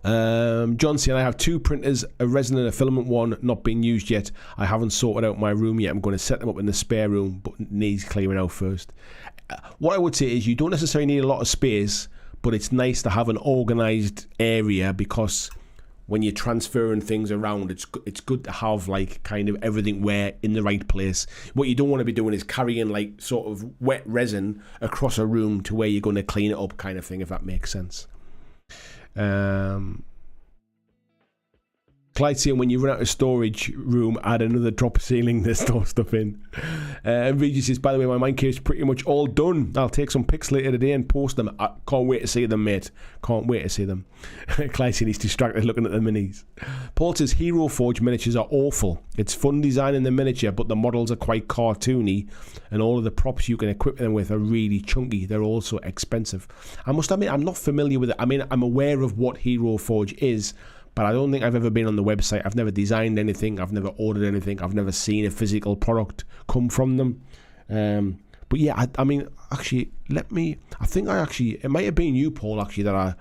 John saying, I have 2 printers, a resin and a filament one, not being used yet. I haven't sorted out my room yet. I'm going to set them up in the spare room, but needs clearing out first. What I would say is you don't necessarily need a lot of space, but it's nice to have an organised area, because when you're transferring things around, it's good to have like kind of everything where in the right place. What you don't want to be doing is carrying like sort of wet resin across a room to where you're going to clean it up kind of thing, if that makes sense. Clyde saying, when you run out of storage room, add another drop ceiling to store stuff in. And Regis says, by the way, my mind cave's pretty much all done. I'll take some pics later today and post them. I can't wait to see them, mate. Can't wait to see them. Clyde saying he's distracted looking at the minis. Paul says, Hero Forge miniatures are awful. It's fun designing the miniature, but the models are quite cartoony, and all of the props you can equip them with are really chunky. They're also expensive. I must admit, I'm not familiar with it. I mean, I'm aware of what Hero Forge is, but I don't think I've ever been on the website. I've never designed anything. I've never ordered anything. I've never seen a physical product come from them. But yeah, I mean, actually, it might have been you, Paul, actually, that I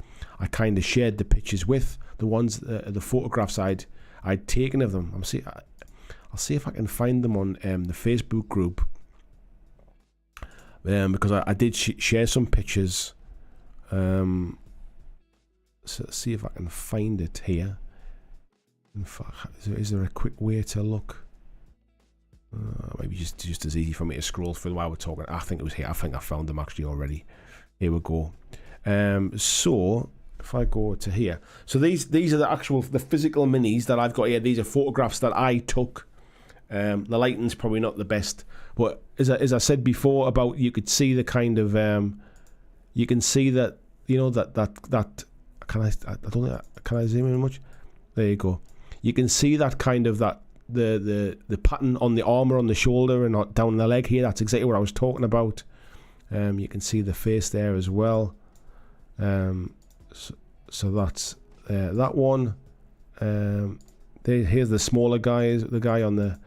kind of shared the pictures with, the photographs I'd taken of them. I'll see if I can find them on the Facebook group, because I did share some pictures. So let's see if I can find it here. In fact, is there a quick way to look? Maybe just as easy for me to scroll through while we're talking. I think it was here. I think I found them actually already. Here we go. So if I go to here, so these are the physical minis that I've got here. These are photographs that I took. The lighting's probably not the best, but as I said before about, you could see the kind of you can see that, you know, that. Can I zoom in much? There you go. You can see that kind of the pattern on the armor on the shoulder and down the leg here. That's exactly what I was talking about. You can see the face there as well. So that's that one. Here's the smaller guy, the guy on the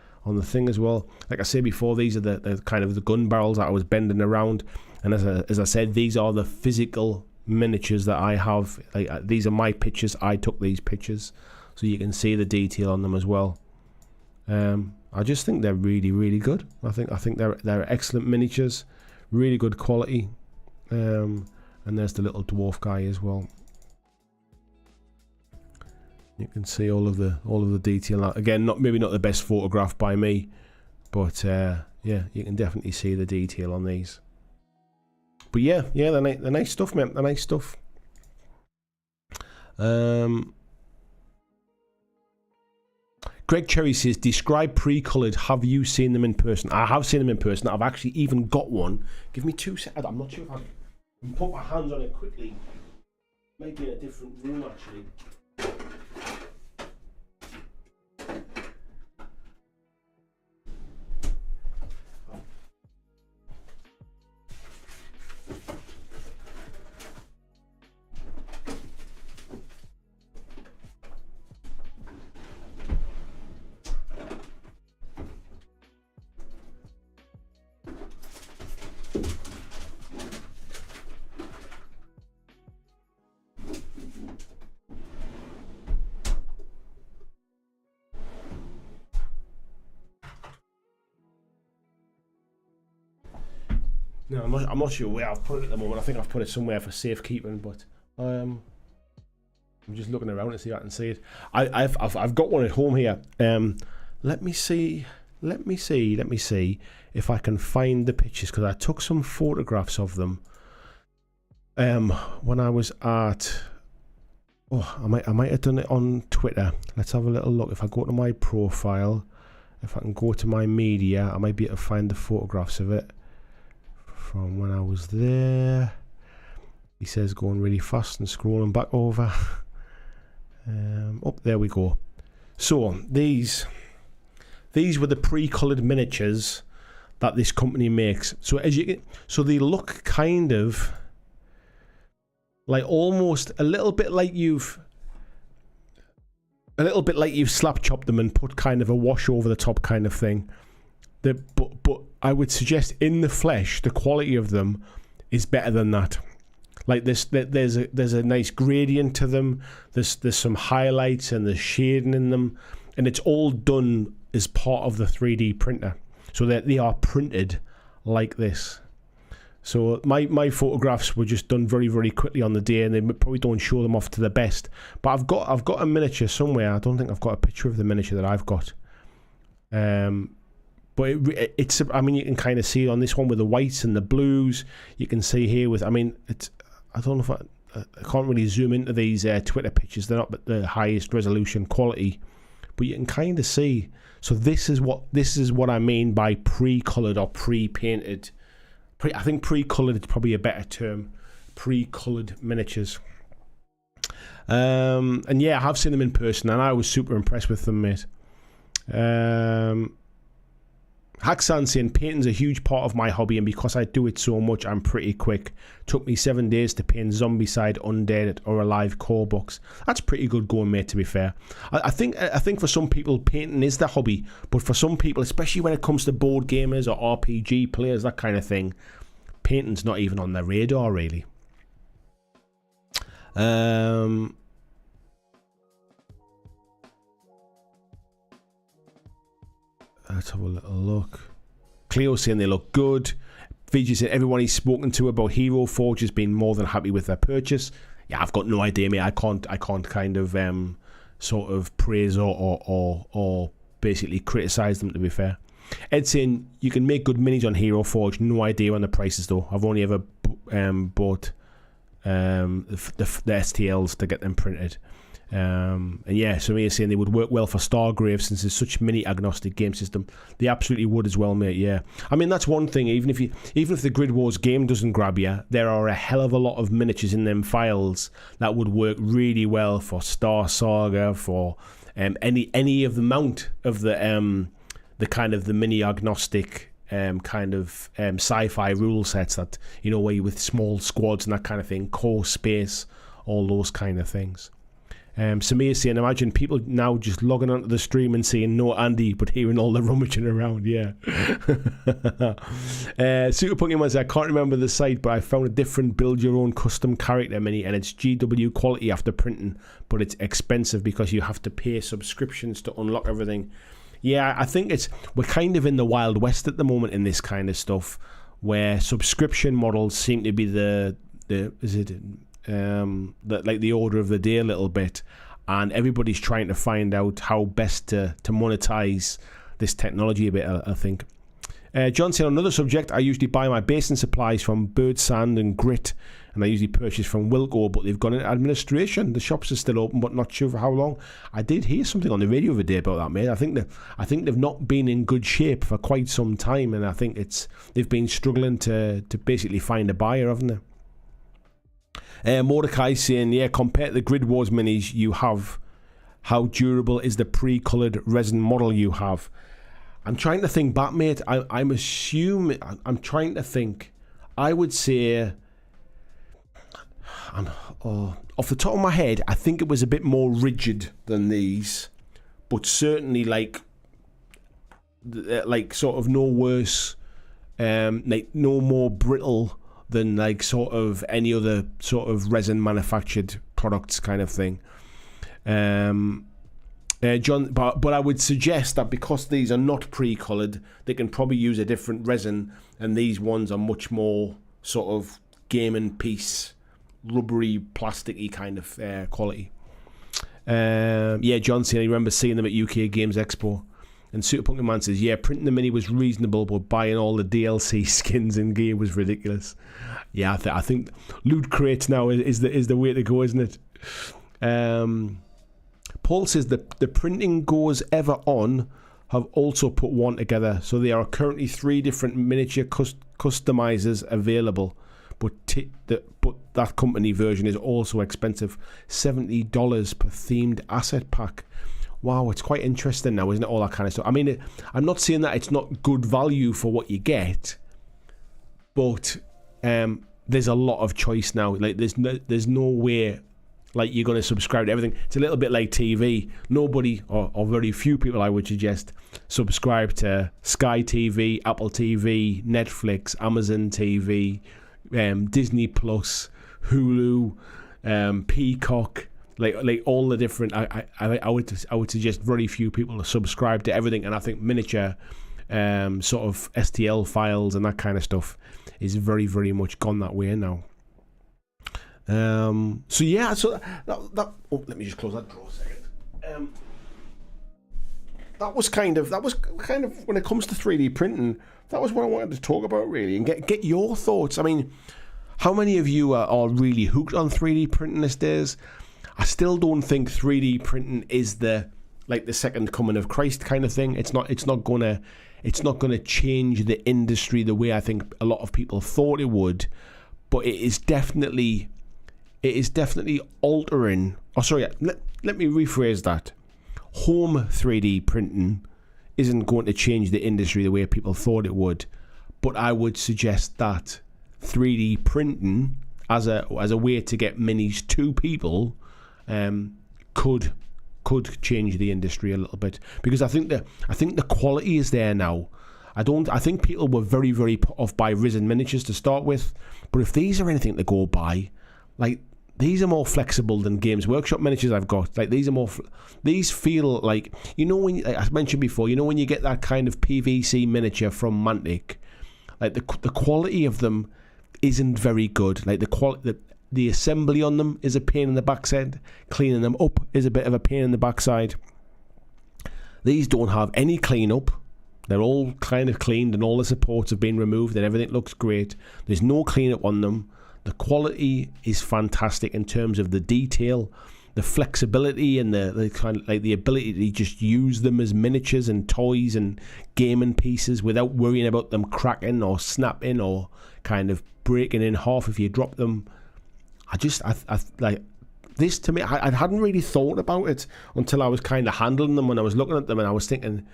thing as well. Like I said before, these are the kind of the gun barrels that I was bending around, and as I said, these are the physical miniatures that I have. These are my pictures. I took these pictures, so you can see the detail on them as well. I just think they're really, really good. I think they're excellent miniatures, really good quality. And there's the little dwarf guy as well. You can see all of the detail. Again, maybe not the best photograph by me, but yeah, you can definitely see the detail on these. But yeah, they're nice stuff, man. They're nice stuff. Greg Cherry says, describe pre-coloured. Have you seen them in person? I have seen them in person. I've actually even got one. Give me 2 seconds. I'm not sure if I can put my hands on it quickly. Maybe in a different room, actually. No, I'm not sure where I've put it at the moment. I think I've put it somewhere for safekeeping, but I'm just looking around to see if I can see it. I've got one at home here. Let me see if I can find the pictures, because I took some photographs of them when I was at. Oh, I might have done it on Twitter. Let's have a little look. If I go to my profile, if I can go to my media, I might be able to find the photographs of it from when I was there. He says going really fast and scrolling back over. There we go. So these were the pre-colored miniatures that this company makes. So so they look kind of like almost a little bit like you've slap chopped them and put kind of a wash over the top kind of thing. But I would suggest in the flesh, the quality of them is better than that. Like there's a nice gradient to them. There's some highlights and there's shading in them, and it's all done as part of the 3D printer. So that they are printed like this. So my photographs were just done very, very quickly on the day, and they probably don't show them off to the best. But I've got a miniature somewhere. I don't think I've got a picture of the miniature that I've got. But it's I mean, you can kind of see on this one with the whites and the blues. You can see here with, I mean, it's, I don't know if I can't really zoom into these Twitter pictures. They're not the highest resolution quality, but you can kind of see. So this is what I mean by pre-colored or pre-painted. I think pre-colored is probably a better term. Pre-colored miniatures. And yeah, I have seen them in person, and I was super impressed with them, mate. Haxan saying painting's a huge part of my hobby, and because I do it so much, I'm pretty quick. Took me 7 days to paint Zombicide, Undead, or Alive core books. That's pretty good going, mate, to be fair. I think for some people, painting is the hobby, but for some people, especially when it comes to board gamers or RPG players, that kind of thing, painting's not even on their radar, really. Let's have a little look. Cleo saying they look good. Vijay said everyone he's spoken to about Hero Forge has been more than happy with their purchase. Yeah, I've got no idea, mate. I can't kind of sort of praise or basically criticise them, to be fair. Ed saying you can make good minis on Hero Forge. No idea on the prices though. I've only ever bought the STLs to get them printed. And yeah, so me is saying they would work well for Stargrave since it's such mini agnostic game system. They absolutely would as well, mate. Yeah, I mean that's one thing. Even if the Grid Wars game doesn't grab you, there are a hell of a lot of miniatures in them files that would work really well for Star Saga, for any of the mount of the kind of the mini agnostic kind of sci-fi rule sets that, you know, where you with small squads and that kind of thing, core space, all those kind of things. Samir saying, imagine people now just logging onto the stream and saying no Andy, but hearing all the rummaging around. Yeah. Super Pokemon says, I can't remember the site, but I found a different build your own custom character mini, and it's GW quality after printing, but it's expensive because you have to pay subscriptions to unlock everything. Yeah, I think we're kind of in the Wild West at the moment in this kind of stuff, where subscription models seem to be the order of the day a little bit, and everybody's trying to find out how best to monetize this technology a bit, I think. John said, on another subject, I usually buy my basing supplies from Bird Sand and Grit, and I usually purchase from Wilco, but they've gone into administration. The shops are still open, but not sure for how long. I did hear something on the radio the other day about that, mate. I think they've not been in good shape for quite some time, and I think they've been struggling to basically find a buyer, haven't they? Mordecai saying, yeah, compared to the Grid Wars minis you have, how durable is the pre-coloured resin model you have? I'm trying to think back, mate. I'm assuming, I'm trying to think. I would say, off the top of my head, I think it was a bit more rigid than these, but certainly like sort of no worse, like no more brittle than like sort of any other sort of resin manufactured products kind of thing. John, but I would suggest that because these are not pre-coloured, they can probably use a different resin, and these ones are much more sort of gaming piece, rubbery, plasticky kind of quality. Yeah, John said he remembers seeing them at UK Games Expo. And Super Pumpkin Man says, yeah, printing the mini was reasonable, but buying all the DLC skins in gear was ridiculous. Yeah, I think loot crates now is the way to go, isn't it? Paul says the printing goes ever on have also put one together, so there are currently 3 different miniature customizers available, but that company version is also expensive, $70 per themed asset pack. Wow, it's quite interesting now, isn't it? All that kind of stuff. I mean, I'm not saying that it's not good value for what you get, but there's a lot of choice now. Like, there's no way, like, you're going to subscribe to everything. It's a little bit like TV. Nobody, or very few people, I would suggest, subscribe to Sky TV, Apple TV, Netflix, Amazon TV, Disney Plus, Hulu, Peacock. Like all the different, I would suggest very few people subscribe to everything, and I think miniature sort of STL files and that kind of stuff is very, very much gone that way now. So yeah, so that oh, let me just close that drawer a second. That was kind of when it comes to 3D printing, that was what I wanted to talk about really, and get your thoughts. I mean, how many of you are really hooked on 3D printing these days? I still don't think 3D printing is the second coming of Christ kind of thing. It's not gonna change the industry the way I think a lot of people thought it would, but it is definitely altering. Oh, sorry. Let me rephrase that. Home 3D printing isn't going to change the industry the way people thought it would, but I would suggest that 3D printing as a way to get minis to people could change the industry a little bit, because I think the quality is there now. I think people were very, very put off by resin miniatures to start with, but if these are anything to go by, like, these are more flexible than Games Workshop miniatures I've got. Like, these feel like, you know, when, like I mentioned before, you know, when you get that kind of PVC miniature from Mantic, like the quality of them isn't very good. Like the assembly on them is a pain in the backside. Cleaning them up is a bit of a pain in the backside. These don't have any cleanup. They're all kind of cleaned and all the supports have been removed and everything looks great. There's no cleanup on them. The quality is fantastic in terms of the detail, the flexibility, and the kind of like the ability to just use them as miniatures and toys and gaming pieces without worrying about them cracking or snapping or kind of breaking in half if you drop them. I like this. To me, I hadn't really thought about it until I was kind of handling them, when I was looking at them, and I was thinking,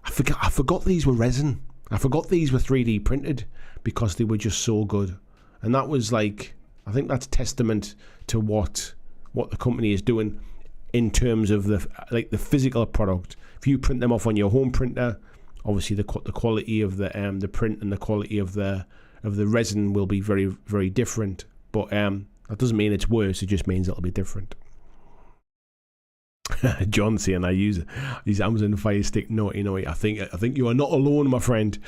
I forgot these were resin. I forgot these were 3D printed because they were just so good. And that was like, I think that's testament to what the company is doing in terms of the physical product. If you print them off on your home printer, obviously the quality of the print and the quality of the resin will be very, very different. But that doesn't mean it's worse. It just means it'll be different. John saying I use Amazon Fire Stick. No, you know, I think you are not alone, my friend.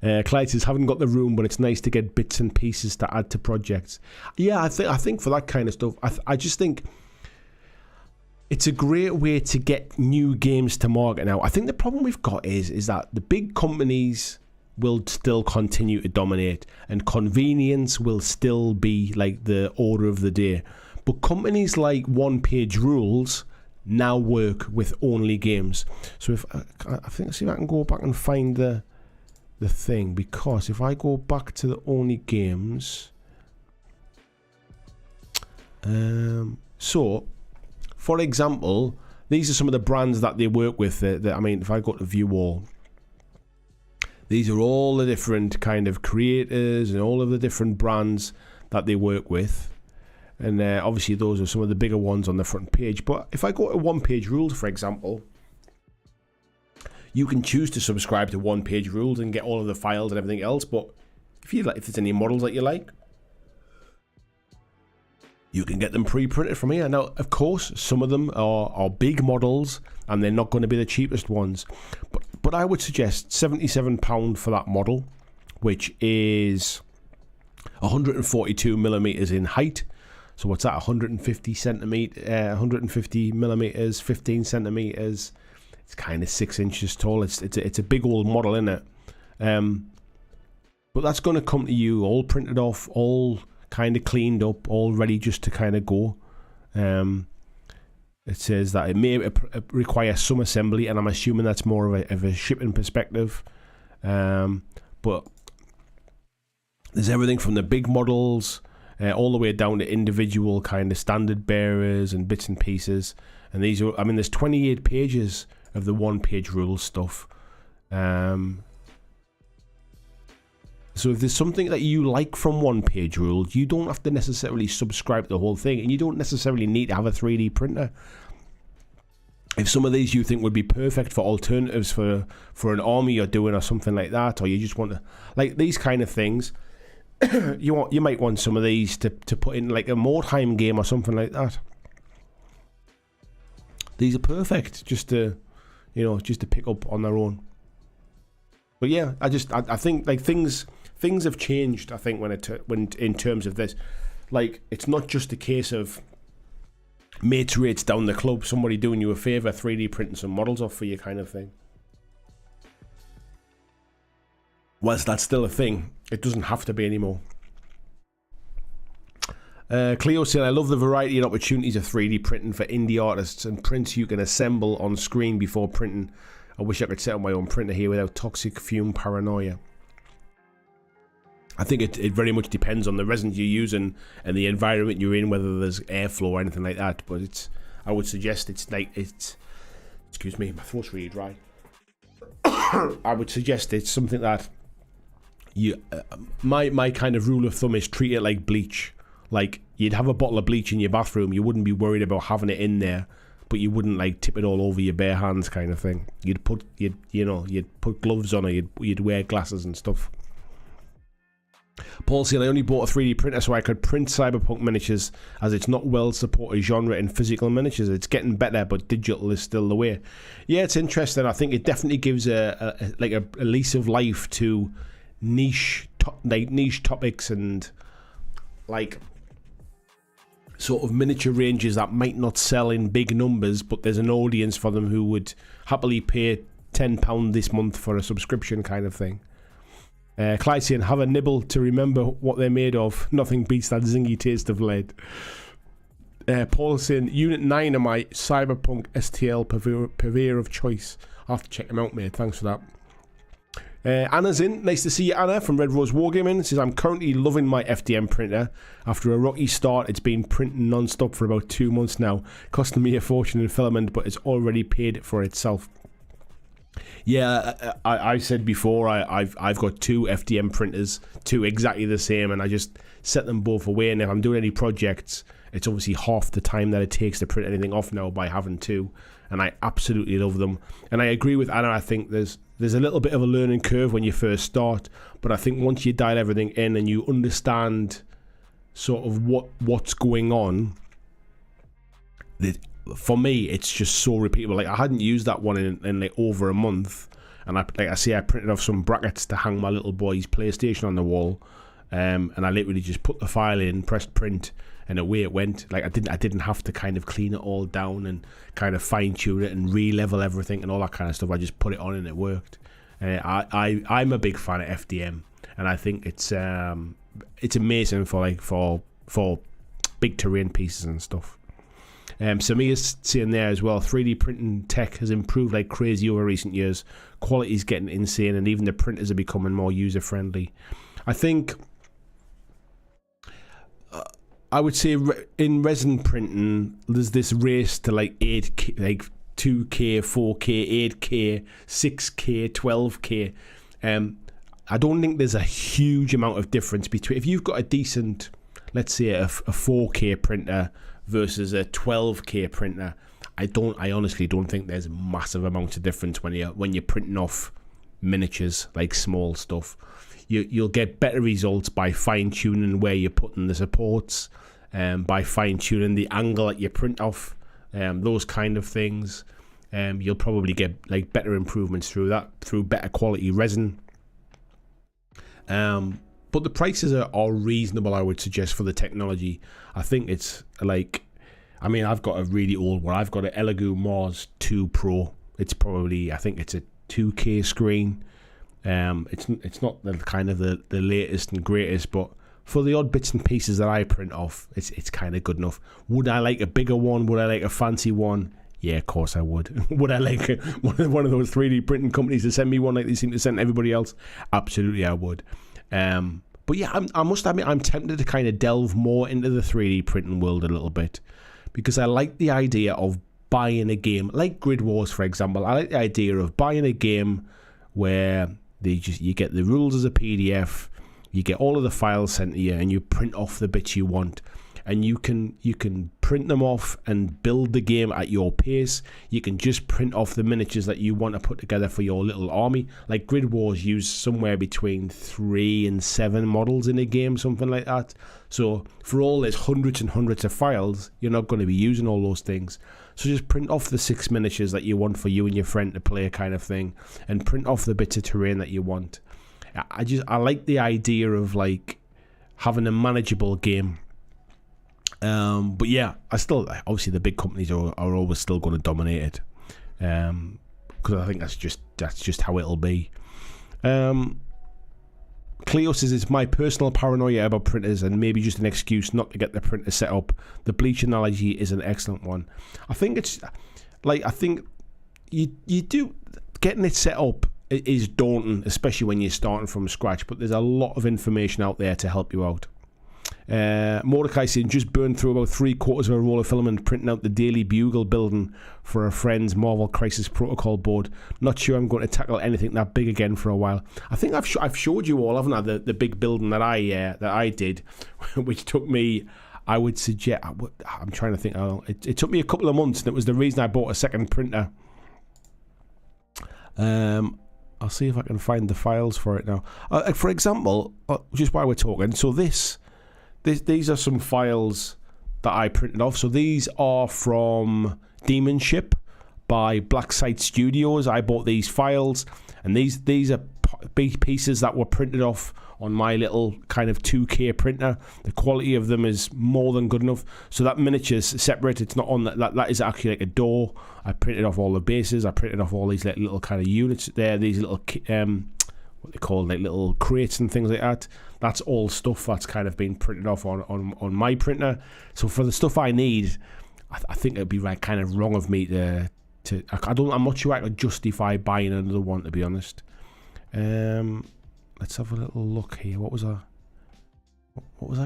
Clyde says, haven't got the room, but it's nice to get bits and pieces to add to projects. Yeah, I think for that kind of stuff, I just think it's a great way to get new games to market now. I think the problem we've got is that the big companies will still continue to dominate, and convenience will still be like the order of the day. But companies like One Page Rules now work with only games. So if see if I can go back and find the thing, because if I go back to the only games, so for example, these are some of the brands that they work with. I mean, if I go to view all, these are all the different kind of creators and all of the different brands that they work with. And obviously those are some of the bigger ones on the front page. But if I go to One Page Rules, for example, you can choose to subscribe to One Page Rules and get all of the files and everything else. But if there's any models that you like, you can get them pre-printed from here. Now, of course, some of them are big models, and they're not going to be the cheapest ones. But I would suggest £77 for that model, which is 142 millimeters in height. So what's that? 150 millimeters, 15 centimeters. It's kind of 6 inches tall. It's a big old model, isn't it? But that's going to come to you all printed off, all kind of cleaned up, all ready just to kind of go. It says that it may require some assembly, and I'm assuming that's more of a shipping perspective. But there's everything from the big models all the way down to individual kind of standard bearers and bits and pieces. And these are, I mean, there's 28 pages of the one-page rule stuff. So if there's something that you like from one-page rules, you don't have to necessarily subscribe to the whole thing, and you don't necessarily need to have a 3D printer. If some of these you think would be perfect for alternatives for an army you're doing or something like that, or you just want to, like these kind of things, you might want some of these to put in like a Mordheim game or something like that. These are perfect just to pick up on their own. But yeah, I think like things have changed. I think when in terms of this, like it's not just a case of mates rates down the club, somebody doing you a favour, 3D printing some models off for you kind of thing. Whilst that's still a thing, it doesn't have to be anymore. Cleo said, I love the variety and opportunities of 3D printing for indie artists and prints you can assemble on screen before printing. I wish I could set up my own printer here without toxic fume paranoia. I think it very much depends on the resin you're using and the environment you're in, whether there's airflow or anything like that. But I would suggest excuse me, my throat's really dry. I would suggest it's something that my kind of rule of thumb is treat it like bleach. Like you'd have a bottle of bleach in your bathroom, you wouldn't be worried about having it in there, but you wouldn't like tip it all over your bare hands kind of thing. You'd put gloves on, or you'd wear glasses and stuff. Paul said, I only bought a 3D printer so I could print cyberpunk miniatures, as it's not well supported genre in physical miniatures. It's getting better, but digital is still the way. Yeah, it's interesting. I think it definitely gives a lease of life to niche topics and like sort of miniature ranges that might not sell in big numbers, but there's an audience for them who would happily pay £10 this month for a subscription kind of thing. Clyde saying, have a nibble to remember what they're made of. Nothing beats that zingy taste of lead. Paul saying, Unit 9 are my Cyberpunk STL purveyor of choice. I'll have to check them out, mate. Thanks for that. Anna's in. Nice to see you, Anna, from Red Rose Wargaming. Says, I'm currently loving my FDM printer. After a rocky start, it's been printing non-stop for about 2 months now, costing me a fortune in filament, but it's already paid for itself. Yeah, I said before, I've got 2 FDM printers, 2 exactly the same, and I just set them both away. And if I'm doing any projects, it's obviously half the time that it takes to print anything off now by having 2, and I absolutely love them. And I agree with Anna. I think there's a little bit of a learning curve when you first start, but I think once you dial everything in and you understand sort of what's going on, for me, it's just so repeatable. Like I hadn't used that one in like over a month, and I printed off some brackets to hang my little boy's PlayStation on the wall, and I literally just put the file in, pressed print, and away it went. Like I didn't have to kind of clean it all down and kind of fine tune it and re-level everything and all that kind of stuff. I just put it on and it worked. I'm a big fan of FDM, and I think it's amazing for big terrain pieces and stuff. Samia's saying there as well, 3D printing tech has improved like crazy over recent years. Quality's getting insane, and even the printers are becoming more user friendly. I think I would say in resin printing, there's this race to like 8K, like 2K, 4K, 8K, 6K, 12K. I don't think there's a huge amount of difference between, if you've got a decent, let's say a 4K printer versus a 12K printer, I honestly don't think there's massive amounts of difference when you're printing off miniatures, like small stuff. You'll get better results by fine tuning where you're putting the supports, by fine-tuning the angle that you print off, those kind of things. You'll probably get like better improvements through that, through better quality resin. But the prices are reasonable, I would suggest, for the technology. I think it's like, I mean, I've got a really old one. I've got an Elegoo Mars 2 Pro. It's probably, I think it's a 2K screen. It's not the kind of the latest and greatest, but for the odd bits and pieces that I print off, it's kind of good enough. Would I like a bigger one? Would I like a fancy one? Yeah, of course I would. Would I like one of those 3D printing companies to send me one like they seem to send everybody else? Absolutely, I would. But yeah, I must admit, I'm tempted to kind of delve more into the 3D printing world a little bit, because I like the idea of buying a game, like Grid Wars, for example. I like the idea of buying a game where you get the rules as a PDF, you get all of the files sent to you, and you print off the bits you want. And you can print them off and build the game at your pace. You can just print off the miniatures that you want to put together for your little army. Like Grid Wars use somewhere between 3 and 7 models in a game, something like that. So for all there's hundreds and hundreds of files, you're not going to be using all those things. So just print off the 6 miniatures that you want for you and your friend to play, kind of thing, and print off the bits of terrain that you want. I like the idea of like having a manageable game. But yeah, obviously the big companies are always still going to dominate it, because I think that's just how it'll be. Cleo says it's my personal paranoia about printers and maybe just an excuse not to get the printer set up. The bleach analogy is an excellent one. I think you do, getting it set up is daunting, especially when you're starting from scratch, but there's a lot of information out there to help you out. Mordecai saying just burned through about 3/4 of a roll of filament printing out the Daily Bugle building for a friend's Marvel Crisis Protocol board. Not sure I'm going to tackle anything that big again for a while. I think I've showed you all, haven't I, the big building that I did, which took me, I would suggest, I'm trying to think, it took me a couple of months, and it was the reason I bought a second printer. I'll see if I can find the files for it now. For example, just while we're talking, so these are some files that I printed off. So these are from Demon Ship by BlackJack Studios. I bought these files, and these are big pieces that were printed off on my little kind of 2K printer. The quality of them is more than good enough. So that miniature's separate. It's not on that is actually like a door. I printed off all the bases. I printed off all these little kind of units there. These little what they call like little crates and things like that. That's all stuff that's kind of been printed off on my printer. So for the stuff I need, I think it'd be kind of wrong of me to I'm not sure I could justify buying another one, to be honest. Let's have a little look here. What was I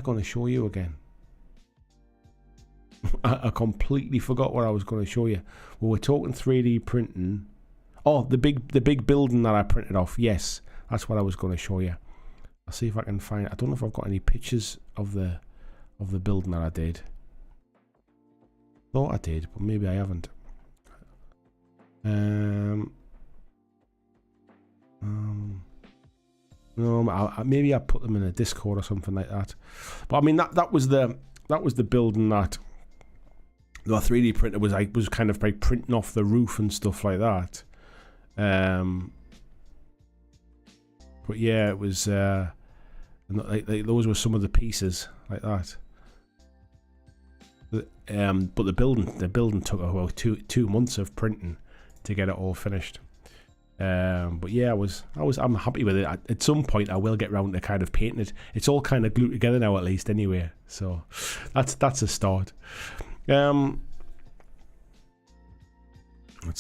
going to show you again? I completely forgot what I was going to show you. Well, we're talking 3D printing. Oh, the big building that I printed off. Yes, that's what I was going to show you. I'll see if I can find. I don't know if I've got any pictures of the building that I did. Thought I did, but maybe I haven't. No, maybe I put them in a Discord or something like that. But I mean, that was the building that the 3D printer was kind of like printing off the roof and stuff like that. But yeah, it was like those were some of the pieces like that. But the building took about two months of printing to get it all finished. But yeah, I'm happy with it. At some point, I will get round to kind of painting it. It's all kind of glued together now, at least, anyway. So that's a start. Let's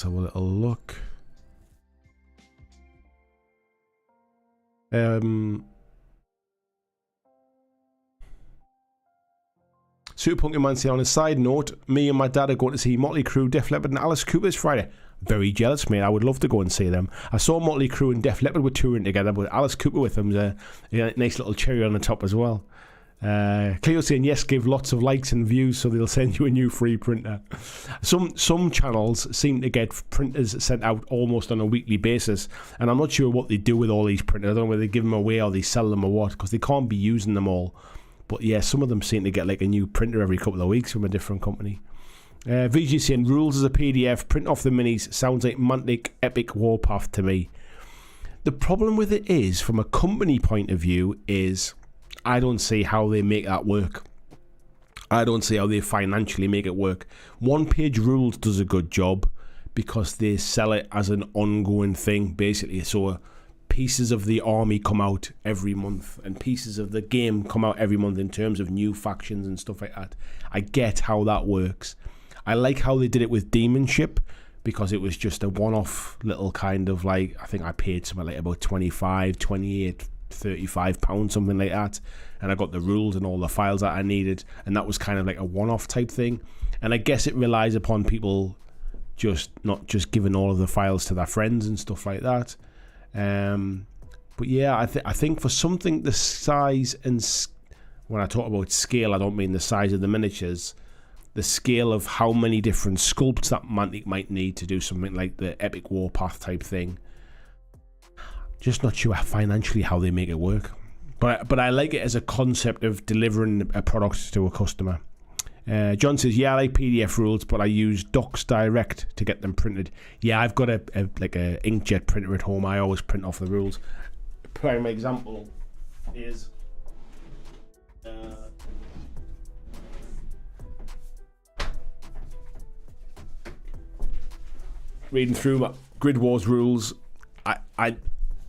have a little look. Super Punky Man saying, on a side note, me and my dad are going to see Motley Crue, Def Leppard and Alice Cooper this Friday. Very jealous, mate. I would love to go and see them. I saw Motley Crue and Def Leppard were touring together, but Alice Cooper with them is a nice little cherry on the top as well. Cleo saying, yes, give lots of likes and views so they'll send you a new free printer. Some channels seem to get printers sent out almost on a weekly basis, and I'm not sure what they do with all these printers. I don't know whether they give them away or they sell them or what, because they can't be using them all. But yeah, some of them seem to get like a new printer every couple of weeks from a different company. VG saying, rules as a PDF, print off the minis, sounds like Mantic Epic Warpath to me. The problem with it is, from a company point of view, is I don't see how they make that work. I don't see how they financially make it work. One Page Rules does a good job because they sell it as an ongoing thing, basically. So pieces of the army come out every month and pieces of the game come out every month in terms of new factions and stuff like that. I get how that works. I like how they did it with Demon Ship because it was just a one-off little kind of like, I think I paid something like about 25, 28, 35 pounds, something like that. And I got the rules and all the files that I needed. And that was kind of like a one-off type thing. And I guess it relies upon people just not just giving all of the files to their friends and stuff like that. But yeah, I think for something the size and when I talk about scale, I don't mean the size of the miniatures, the scale of how many different sculpts that Mantic might need to do something like the Epic Warpath type thing. Just not sure financially how they make it work. But I like it as a concept of delivering a product to a customer. John says, yeah, I like PDF rules, but I use Docs Direct to get them printed. Yeah, I've got a inkjet printer at home. I always print off the rules. Prime example is reading through my Grid Wars rules. I've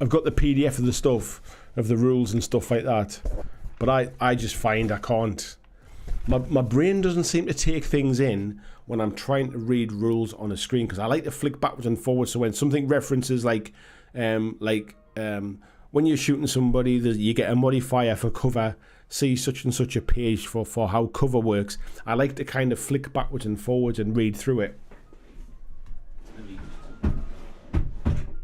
got the PDF of the stuff, of the rules and stuff like that, but I just find I can't. My brain doesn't seem to take things in when I'm trying to read rules on a screen, because I like to flick backwards and forwards. So when something references like when you're shooting somebody, you get a modifier for cover, see such and such a page for how cover works. I like to kind of flick backwards and forwards and read through it.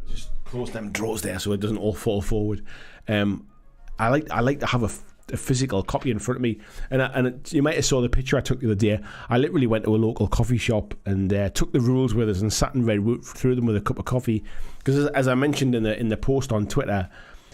Just close them drawers there so it doesn't all fall forward. I like to have a physical copy in front of me, and you might have saw the picture I took the other day. I literally went to a local coffee shop and took the rules with us and sat and read through them with a cup of coffee, because as I mentioned in the post on Twitter,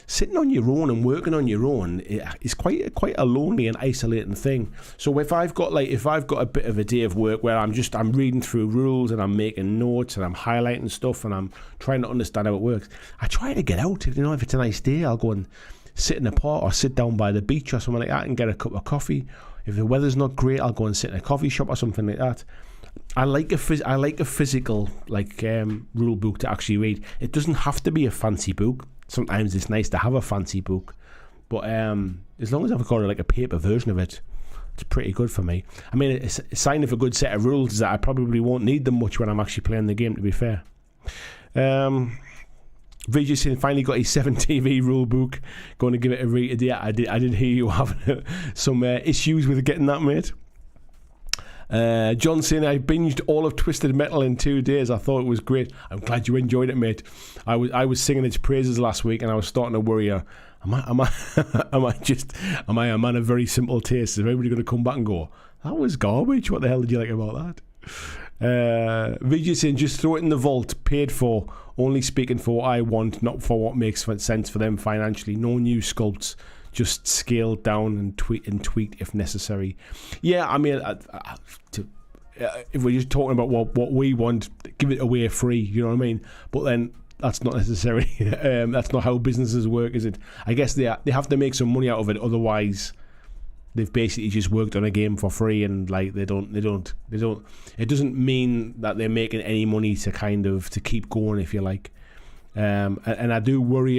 sitting on your own and working on your own is quite a lonely and isolating thing. So if I've got a bit of a day of work where I'm reading through rules and I'm making notes and I'm highlighting stuff and I'm trying to understand how it works, I try to get out. If it's a nice day, I'll go and sit in a park or sit down by the beach or something like that and get a cup of coffee. If the weather's not great, I'll go and sit in a coffee shop or something like that. I like a physical rule book to actually read. It doesn't have to be a fancy book. Sometimes it's nice to have a fancy book, but as long as I've got a paper version of it, it's pretty good for me. I mean, a sign of a good set of rules is that I probably won't need them much when I'm actually playing the game, to be fair. VJ finally got his 7TV rule book. Going to give it a read today. I did hear you having some issues with getting that, mate. John saying, I binged all of Twisted Metal in 2 days. I thought it was great. I'm glad you enjoyed it, mate. I was singing its praises last week, and I was starting to worry. Am I a man of very simple taste? Is everybody going to come back and go, that was garbage? What the hell did you like about that? VJ saying, just throw it in the vault, paid for, only speaking for what I want, not for what makes sense for them financially. No new sculpts, just scaled down and tweaked if necessary. Yeah, I mean, if we're just talking about what we want, give it away free, you know what I mean? But then that's not necessarily that's not how businesses work, is it? I guess they have to make some money out of it, otherwise they've basically just worked on a game for free, and like they don't it doesn't mean that they're making any money to keep going, if you like. And I worry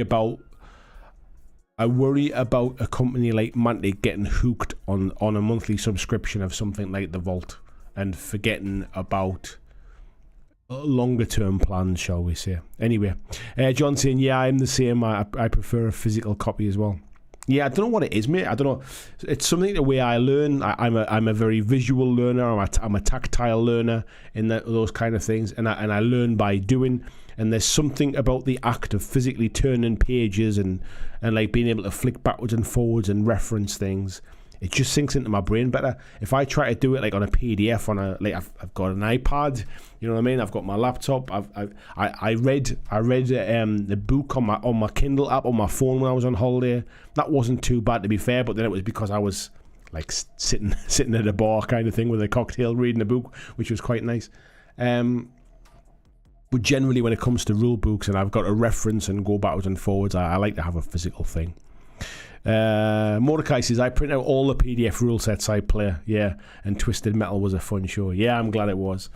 about a company like Mantic getting hooked on a monthly subscription of something like the Vault and forgetting about longer term plans, shall we say. Anyway, John saying, yeah, I'm the same. I prefer a physical copy as well. Yeah, I don't know what it is, mate. I don't know. It's something the way I learn. I'm a very visual learner. I'm a tactile learner in those kind of things, and I learn by doing. And there's something about the act of physically turning pages and like being able to flick backwards and forwards and reference things. It just sinks into my brain better. If I try to do it like on a PDF I've got an iPad, you know what I mean? I've got my laptop. I read the book on my Kindle app on my phone when I was on holiday. That wasn't too bad, to be fair, but then it was because I was like sitting at a bar kind of thing with a cocktail, reading a book, which was quite nice. But generally, when it comes to rule books and I've got a reference and go backwards and forwards, I like to have a physical thing. Mordecai says, I print out all the PDF rule sets I play. Yeah, and Twisted Metal was a fun show. Yeah, I'm glad it was.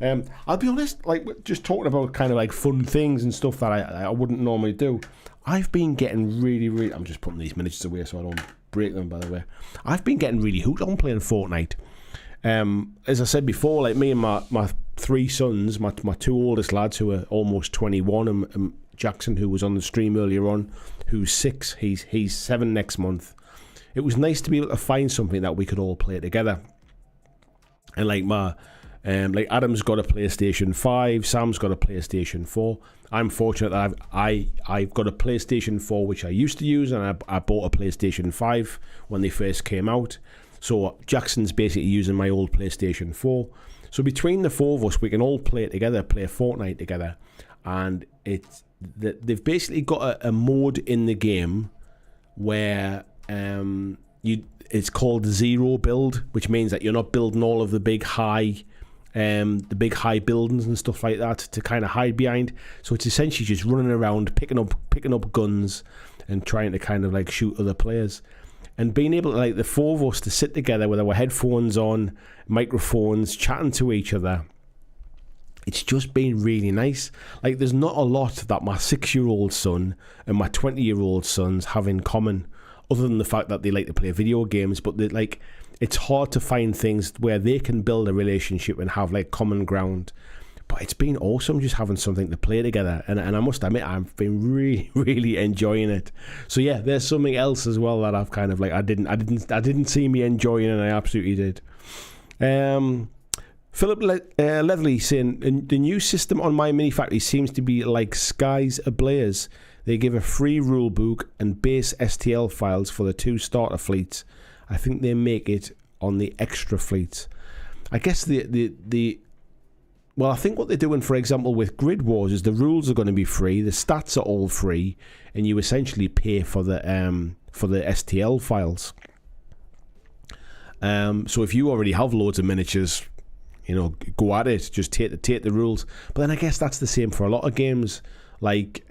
I'll be honest, like just talking about kind of like fun things and stuff that I wouldn't normally do. I've been getting really, I'm just putting these miniatures away so I don't break them, by the way. I've been getting really hooked on playing Fortnite. As I said before, like me and my three sons, my two oldest lads who are almost 21, and Jackson, who was on the stream earlier on, who's 6, he's 7 next month. It was nice to be able to find something that we could all play together. And like like Adam's got a PlayStation 5, Sam's got a PlayStation 4. I'm fortunate that I've got a PlayStation 4 which I used to use, and I bought a PlayStation 5 when they first came out. So Jackson's basically using my old PlayStation 4. So between the four of us, we can all play together, play Fortnite together, and they've basically got a mode in the game where it's called zero build, which means that you're not building all of the big high buildings and stuff like that to kind of hide behind. So it's essentially just running around, picking up guns and trying to kind of like shoot other players. And being able to, like, the four of us to sit together with our headphones on, microphones, chatting to each other, it's just been really nice. Like, there's not a lot that my 6-year-old son and my 20-year-old sons have in common, other than the fact that they like to play video games. But it's hard to find things where they can build a relationship and have like common ground. But it's been awesome just having something to play together, and I must admit I've been really, really enjoying it. So yeah, there's something else as well that I've kind of like I didn't see me enjoying, and I absolutely did. Philip Leatherly saying, the new system on My Mini Factory seems to be like Skies Ablaze. They give a free rule book and base STL files for the 2 starter fleets. I think they make it on the extra fleets. I guess well, I think what they're doing, for example, with Grid Wars is the rules are going to be free, the stats are all free, and you essentially pay for the STL files. So if you already have loads of miniatures, go at it. Just take the rules. But then I guess that's the same for a lot of games, like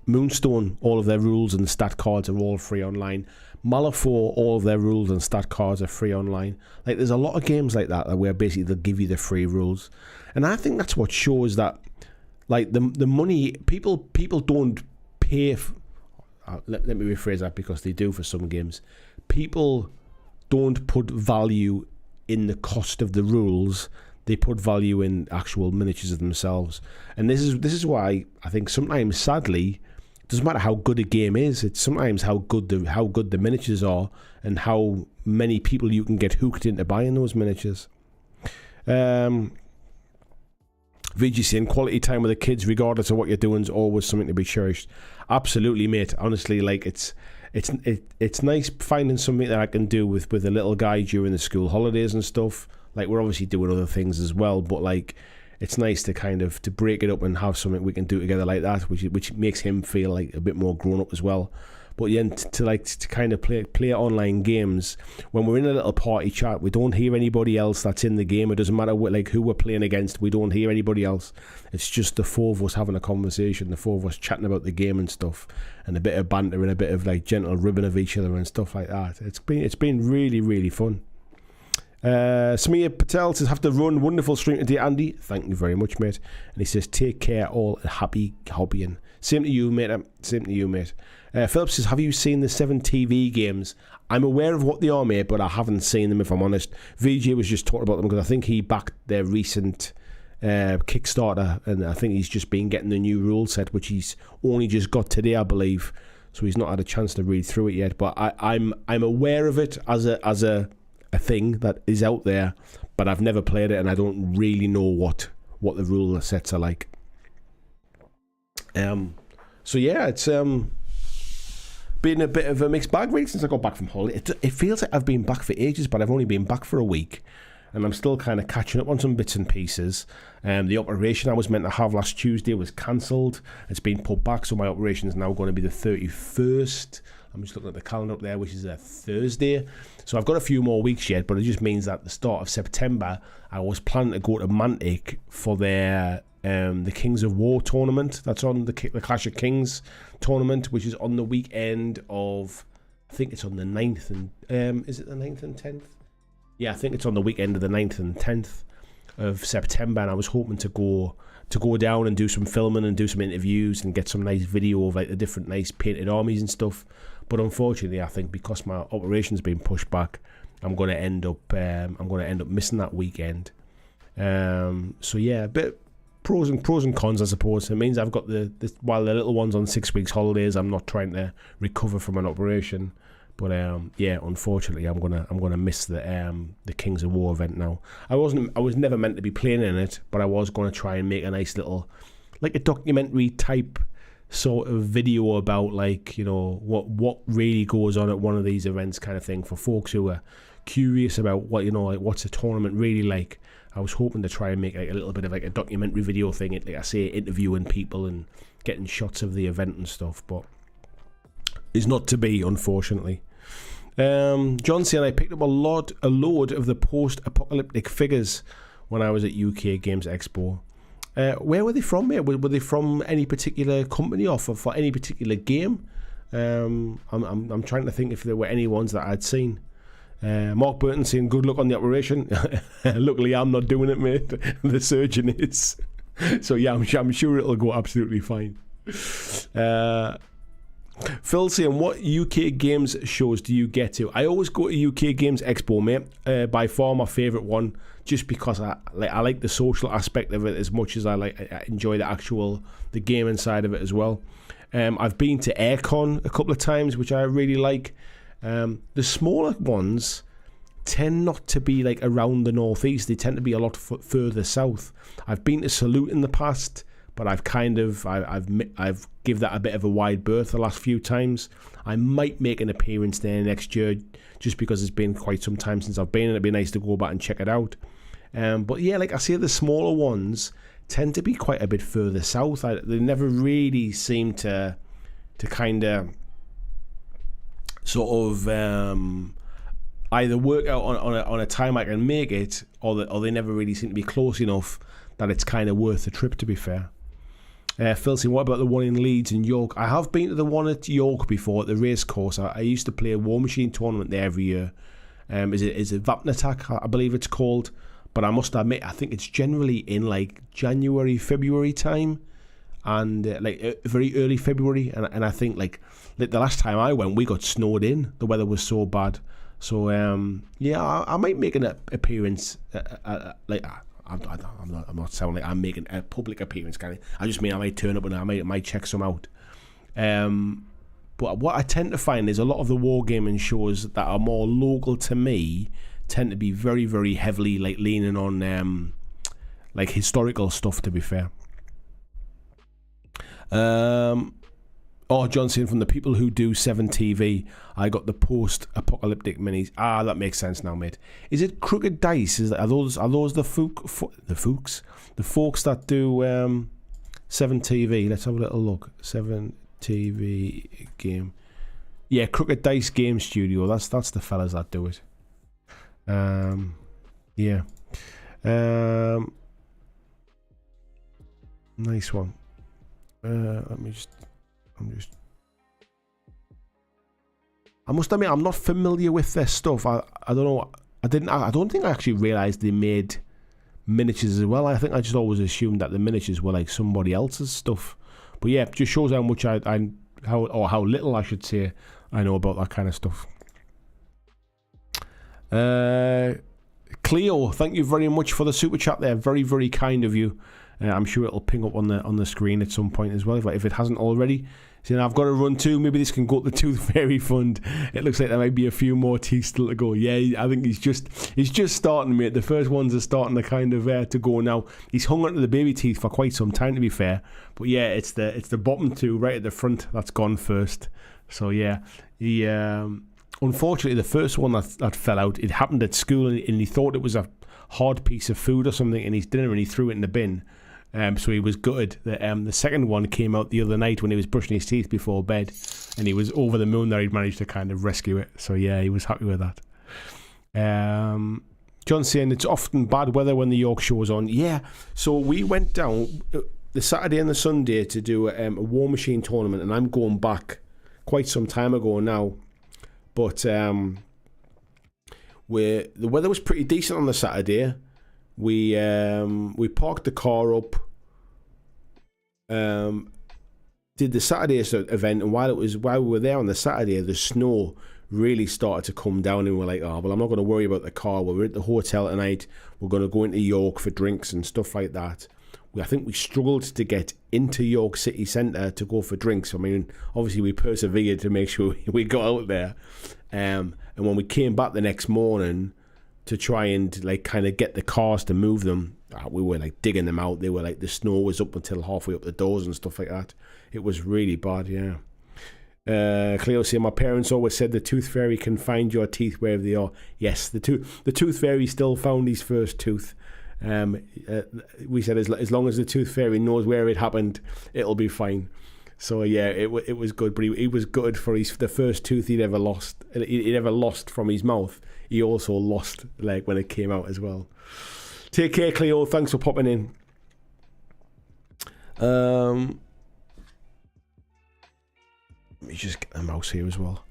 Moonstone. All of their rules and stat cards are all free online. Malifaux, all of their rules and stat cards are free online. Like, there's a lot of games like that where basically they'll give you the free rules, and I think that's what shows that, like, the money people don't pay. Let me rephrase that, because they do for some games. People don't put value in the cost of the rules. They put value in actual miniatures of themselves, and this is why I think sometimes, sadly, doesn't matter how good a game is, it's sometimes how good the miniatures are and how many people you can get hooked into buying those miniatures. VG saying, quality time with the kids regardless of what you're doing is always something to be cherished. Absolutely, mate. Honestly, like, it's nice finding something that I can do with a little guy during the school holidays and stuff. Like, we're obviously doing other things as well, but like, it's nice to kind of to break it up and have something we can do together like that, which makes him feel like a bit more grown up as well. But yeah, to kind of play online games, when we're in a little party chat, we don't hear anybody else that's in the game. It doesn't matter who we're playing against. We don't hear anybody else. It's just the four of us having a conversation, the four of us chatting about the game and stuff, and a bit of banter and a bit of like gentle ribbing of each other and stuff like that. It's been really, really fun. Samir Patel says, have to run. Wonderful stream today, Andy. Thank you very much, mate. And he says, take care all, and happy hobbying. Same to you, mate. Philip says, have you seen the 7 TV games? I'm aware of what they are, mate, but I haven't seen them, if I'm honest. VJ was just talking about them because I think he backed their recent Kickstarter, and I think he's just been getting the new rule set, which he's only just got today, I believe. So he's not had a chance to read through it yet. But I'm aware of it as a thing that is out there, but I've never played it, and I don't really know what the rule sets are like. So yeah, it's been a bit of a mixed bag really since I got back from holiday. It feels like I've been back for ages, but I've only been back for a week, and I'm still kind of catching up on some bits and pieces. The operation I was meant to have last Tuesday was cancelled. It's been put back, so my operation is now going to be the 31st I'm just looking at the calendar up there, which is a Thursday. So I've got a few more weeks yet, but it just means that at the start of September, I was planning to go to Mantic for their the Kings of War tournament. That's on the Clash of Kings tournament, which is on the weekend of, I think it's on the 9th and is it the 9th and 10th? Yeah, I think it's on the weekend of the 9th and 10th of September, and I was hoping to go down and do some filming and do some interviews and get some nice video of like the different nice painted armies and stuff. But unfortunately, I think because my operation's been pushed back, I'm going to end up missing that weekend. So yeah, a bit pros and cons, I suppose. It means I've got while the little one's on 6 weeks holidays, I'm not trying to recover from an operation. But yeah, unfortunately, I'm gonna miss the Kings of War event now. I was never meant to be playing in it, but I was gonna try and make a nice little, like a documentary type sort of video about, like, you know, what really goes on at one of these events, kind of thing, for folks who are curious about what, you know, like what's a tournament really like. I was hoping to try and make like a little bit of like a documentary video thing, like I say, interviewing people and getting shots of the event and stuff, but it's not to be, unfortunately. John saying, I picked up a load of the post-apocalyptic figures when I was at UK Games Expo. Where were they from, mate? Were they from any particular company or for any particular game? I'm trying to think if there were any ones that I'd seen. Mark Burton saying, good luck on the operation. Luckily, I'm not doing it, mate. The surgeon is. So yeah, I'm sure it'll go absolutely fine. Phil saying, what UK games shows do you get to? I always go to UK Games Expo, mate. By far my favourite one, just because I like the social aspect of it as much as I enjoy the gaming side of it as well. I've been to Aircon a couple of times, which I really like. The smaller ones tend not to be like around the northeast. They tend to be a lot further south. I've been to Salute in the past, but I've give that a bit of a wide berth the last few times. I might make an appearance there next year, just because it's been quite some time since I've been, and it'd be nice to go back and check it out. But yeah, like I say, the smaller ones tend to be quite a bit further south. They never really seem to kind of sort of either work out on a time I can make it, or they never really seem to be close enough that it's kind of worth the trip, to be fair. Phil saying, what about the one in Leeds and York? I have been to the one at York before, at the race course. I used to play a War Machine tournament there every year. Is it Vapnatak, I believe it's called? But I must admit, I think it's generally in like January, February time, and like very early February. And I think like the last time I went, we got snowed in. The weather was so bad. So yeah, I might make an appearance. I'm not sounding like I'm making a public appearance, kind of. I just mean I might turn up and I might check some out. But what I tend to find is a lot of the wargaming shows that are more local to me tend to be very, very heavily like leaning on like historical stuff, to be fair. John saying, from the people who do 7TV, I got the post-apocalyptic minis. That makes sense now, mate. Is it Crooked Dice? Are those the folks that do 7TV? Let's have a little look. 7TV game. Yeah, Crooked Dice Game Studio. That's the fellas that do it. Yeah. Nice one. I must admit, I'm not familiar with their stuff. I don't know. I don't think I actually realised they made miniatures as well. I think I just always assumed that the miniatures were like somebody else's stuff. But yeah, it just shows how much how little I should say I know about that kind of stuff. Cleo, thank you very much for the super chat there. Very, very kind of you. I'm sure it'll ping up on the screen at some point as well, if it hasn't already. So I've got to run too. Maybe this can go to the Tooth Fairy Fund. It looks like there might be a few more teeth still to go. Yeah, I think he's just starting, mate. The first ones are starting to kind of to go now. He's hung onto the baby teeth for quite some time, to be fair. But yeah, it's the bottom two right at the front that's gone first. So yeah, he unfortunately the first one that fell out, it happened at school, and he thought it was a hard piece of food or something in his dinner, and he threw it in the bin. So he was gutted. The second one came out the other night when he was brushing his teeth before bed, and he was over the moon that he'd managed to kind of rescue it. So yeah, he was happy with that. John saying it's often bad weather when the York show's on. Yeah, so we went down the Saturday and the Sunday to do a War Machine tournament, and I'm going back quite some time ago now. But the weather was pretty decent on the Saturday. We parked the car up, did the Saturday event, and while we were there on the Saturday, the snow really started to come down, and we're like, oh, well, I'm not going to worry about the car. We're at the hotel tonight. We're going to go into York for drinks and stuff like that. I think we struggled to get into York City Centre to go for drinks. I mean, obviously we persevered to make sure we got out there. And when we came back the next morning to try and like kind of get the cars to move them, we were like digging them out. They were like, the snow was up until halfway up the doors and stuff like that. It was really bad, yeah. Cleo saying, my parents always said the tooth fairy can find your teeth wherever they are. Yes, the tooth fairy still found his first tooth. We said as long as the tooth fairy knows where it happened, it'll be fine. So yeah, it was good, but he was good for the first tooth he'd ever lost. He'd ever lost from his mouth. He also lost like when it came out as well. Take care, Cleo. Thanks for popping in. Let me just get the mouse here as well.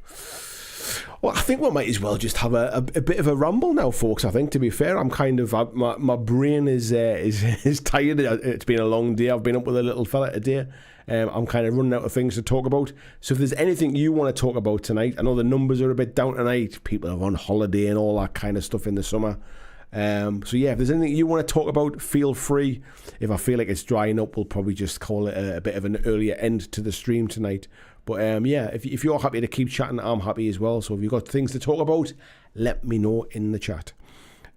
Well, I think we might as well just have a bit of a ramble now, folks. I think, to be fair, I'm kind of my brain is tired. It's been a long day. I've been up with a little fella today. I'm kind of running out of things to talk about. So if there's anything you want to talk about tonight, I know the numbers are a bit down tonight. People are on holiday and all that kind of stuff in the summer. So yeah, if there's anything you want to talk about, feel free. If I feel like it's drying up, we'll probably just call it a bit of an earlier end to the stream tonight. But yeah, if you're happy to keep chatting, I'm happy as well. So if you've got things to talk about, let me know in the chat.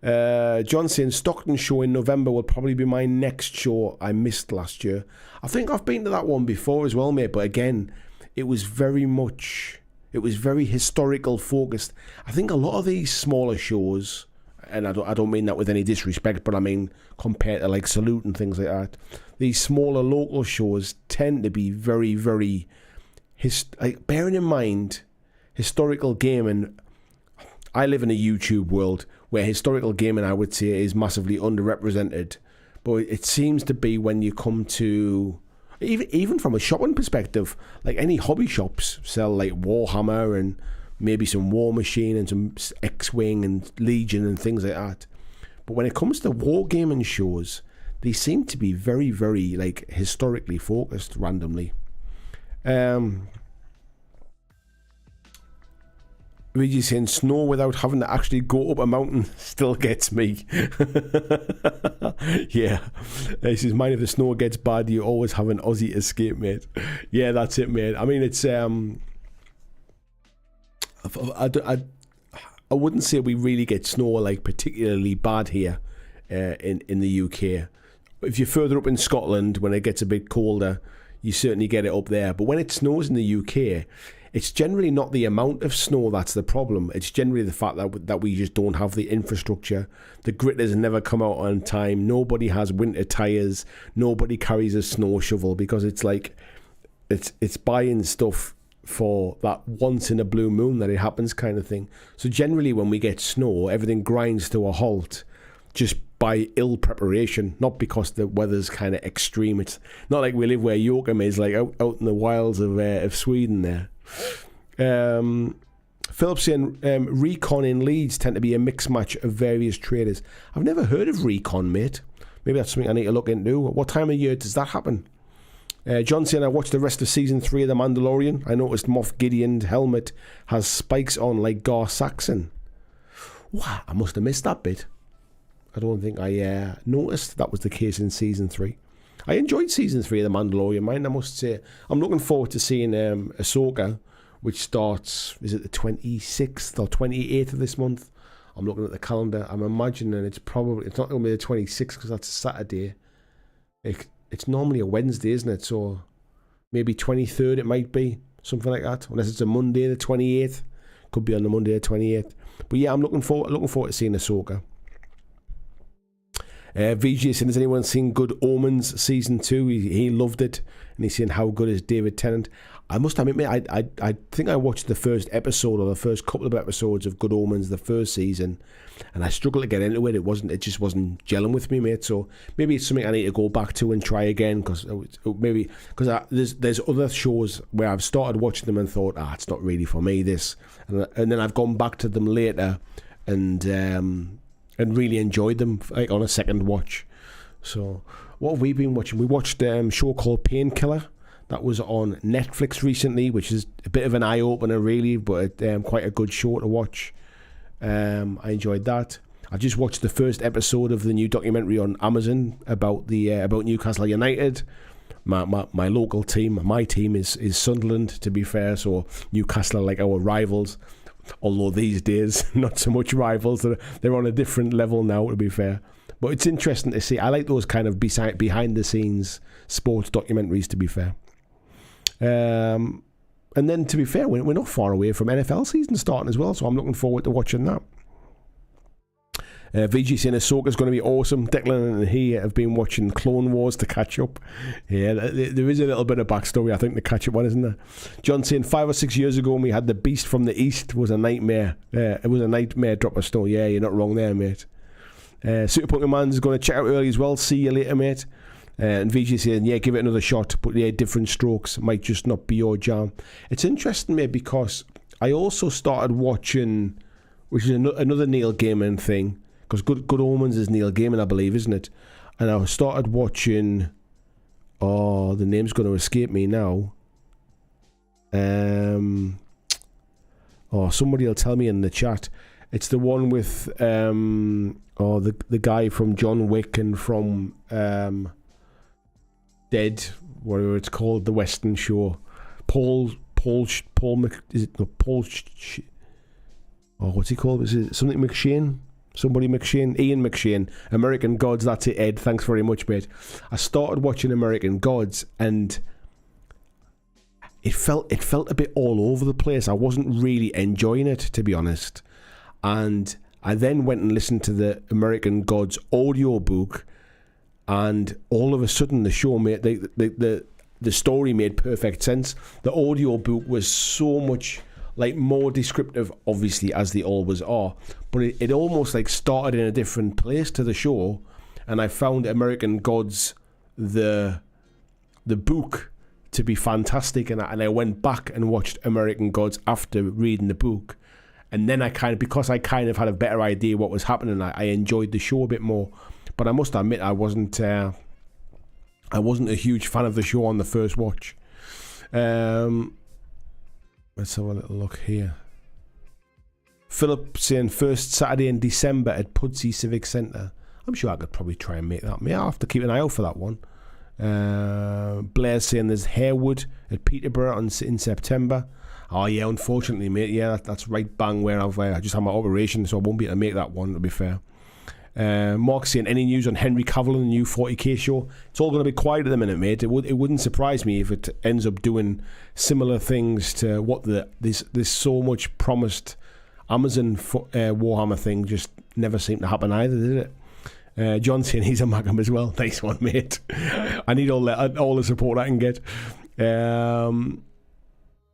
John saying Stockton show in November will probably be my next show I missed last year. I think I've been to that one before as well, mate. But again, it was very historical focused. I think a lot of these smaller shows, and I don't mean that with any disrespect, but I mean compared to like Salute and things like that, these smaller local shows tend to be very, very bearing in mind historical gaming. I live in a YouTube world where historical gaming, I would say, is massively underrepresented. But it seems to be when you come to, even from a shopping perspective, like any hobby shops sell like Warhammer and maybe some War Machine and some X-Wing and Legion and things like that. But when it comes to wargaming shows, they seem to be very, very like historically focused randomly. Reggie saying snow without having to actually go up a mountain still gets me. Yeah, this is mine. If the snow gets bad, you always have an Aussie escape, mate. Yeah, that's it, mate. I mean, it's I wouldn't say we really get snow like particularly bad here in the UK. If you're further up in Scotland, when it gets a bit colder, you certainly get it up there. But when it snows in the UK, it's generally not the amount of snow that's the problem. It's generally the fact that we just don't have the infrastructure. The gritters never come out on time. Nobody has winter tyres. Nobody carries a snow shovel because it's like it's buying stuff for that once in a blue moon that it happens kind of thing. So generally when we get snow, everything grinds to a halt just by ill preparation, not because the weather's kind of extreme. It's not like we live where Yoakum is, like out in the wilds of Sweden there. Philip saying Recon in Leeds tend to be a mixed match of various traders. I've never heard of Recon, mate. Maybe that's something I need to look into. What time of year does that happen? John saying I watched the rest of season 3 of The Mandalorian. I noticed Moff Gideon's helmet has spikes on like Gar Saxon. Wow, I must have missed that bit. I don't think I noticed that was the case in season 3. I enjoyed season 3 of The Mandalorian, mind, I must say. I'm looking forward to seeing Ahsoka, which starts, is it the 26th or 28th of this month? I'm looking at the calendar. I'm imagining it's not going to be the 26th because that's a Saturday. It's normally a Wednesday, isn't it? So maybe 23rd it might be, something like that. Unless it's a Monday, the 28th. Could be on the Monday, the 28th. But yeah, I'm looking forward to seeing Ahsoka. VJ saying, has anyone seen Good Omens season 2? He loved it, and he's saying, how good is David Tennant? I must admit, mate, I think I watched the first episode or the first couple of episodes of Good Omens the first season, and I struggled to get into it. It just wasn't gelling with me, mate. So maybe it's something I need to go back to and try again, because there's other shows where I've started watching them and thought, it's not really for me, this, and then I've gone back to them later and really enjoyed them, like, on a second watch. So what have we been watching? We watched a show called Painkiller. That was on Netflix recently, which is a bit of an eye-opener, really, but quite a good show to watch. I enjoyed that. I just watched the first episode of the new documentary on Amazon about Newcastle United. My local team, my team is Sunderland, to be fair, so Newcastle are like our rivals. Although these days, not so much rivals. They're on a different level now, to be fair. But it's interesting to see. I like those kind of behind-the-scenes sports documentaries, to be fair. And then, to be fair, we're not far away from NFL season starting as well, so I'm looking forward to watching that. VG saying Ahsoka's going to be awesome. Declan and he have been watching Clone Wars to catch up. Yeah, there is a little bit of backstory, I think, to catch up on, isn't there? John saying 5 or 6 years ago when we had the Beast from the East was a nightmare. It was a nightmare drop of stone. Yeah, you're not wrong there, mate. Super Pokemon's going to check out early as well. See you later, mate. And VG saying, yeah, give it another shot, but yeah, different strokes might just not be your jam. It's interesting, mate, because I also started watching, which is another Neil Gaiman thing, because Good Omens is Neil Gaiman, I believe, isn't it? And I started watching, the name's going to escape me now. Somebody will tell me in the chat. It's the one with the guy from John Wick and from Dead, whatever it's called, the Western show. What's he called? Is it something McShane? Somebody McShane? Ian McShane. American Gods, that's it, Ed. Thanks very much, mate. I started watching American Gods and it felt a bit all over the place. I wasn't really enjoying it, to be honest. And I then went and listened to the American Gods audio book, and all of a sudden the show made the story made perfect sense. The audio book was so much like more descriptive, obviously, as they always are, but it almost like started in a different place to the show, and I found American Gods the book to be fantastic, and I went back and watched American Gods after reading the book, and then because I kind of had a better idea what was happening, I enjoyed the show a bit more. But I must admit, I wasn't a huge fan of the show on the first watch. Let's have a little look here. Philip saying first Saturday in December at Pudsey Civic Centre. I'm sure I could probably try and make that. I'll have to keep an eye out for that one. Blair's saying there's Harewood at Peterborough in September. Oh yeah, unfortunately, mate. Yeah, that's right bang where I just had my operation, so I won't be able to make that one, to be fair. Mark saying, any news on Henry Cavill and the new 40k show? It's all going to be quiet at the minute, mate. It wouldn't surprise me if it ends up doing similar things to what this so much promised Amazon Warhammer thing just never seemed to happen either, did it? John saying he's a Macam as well. Nice one, mate. I need all the support I can get.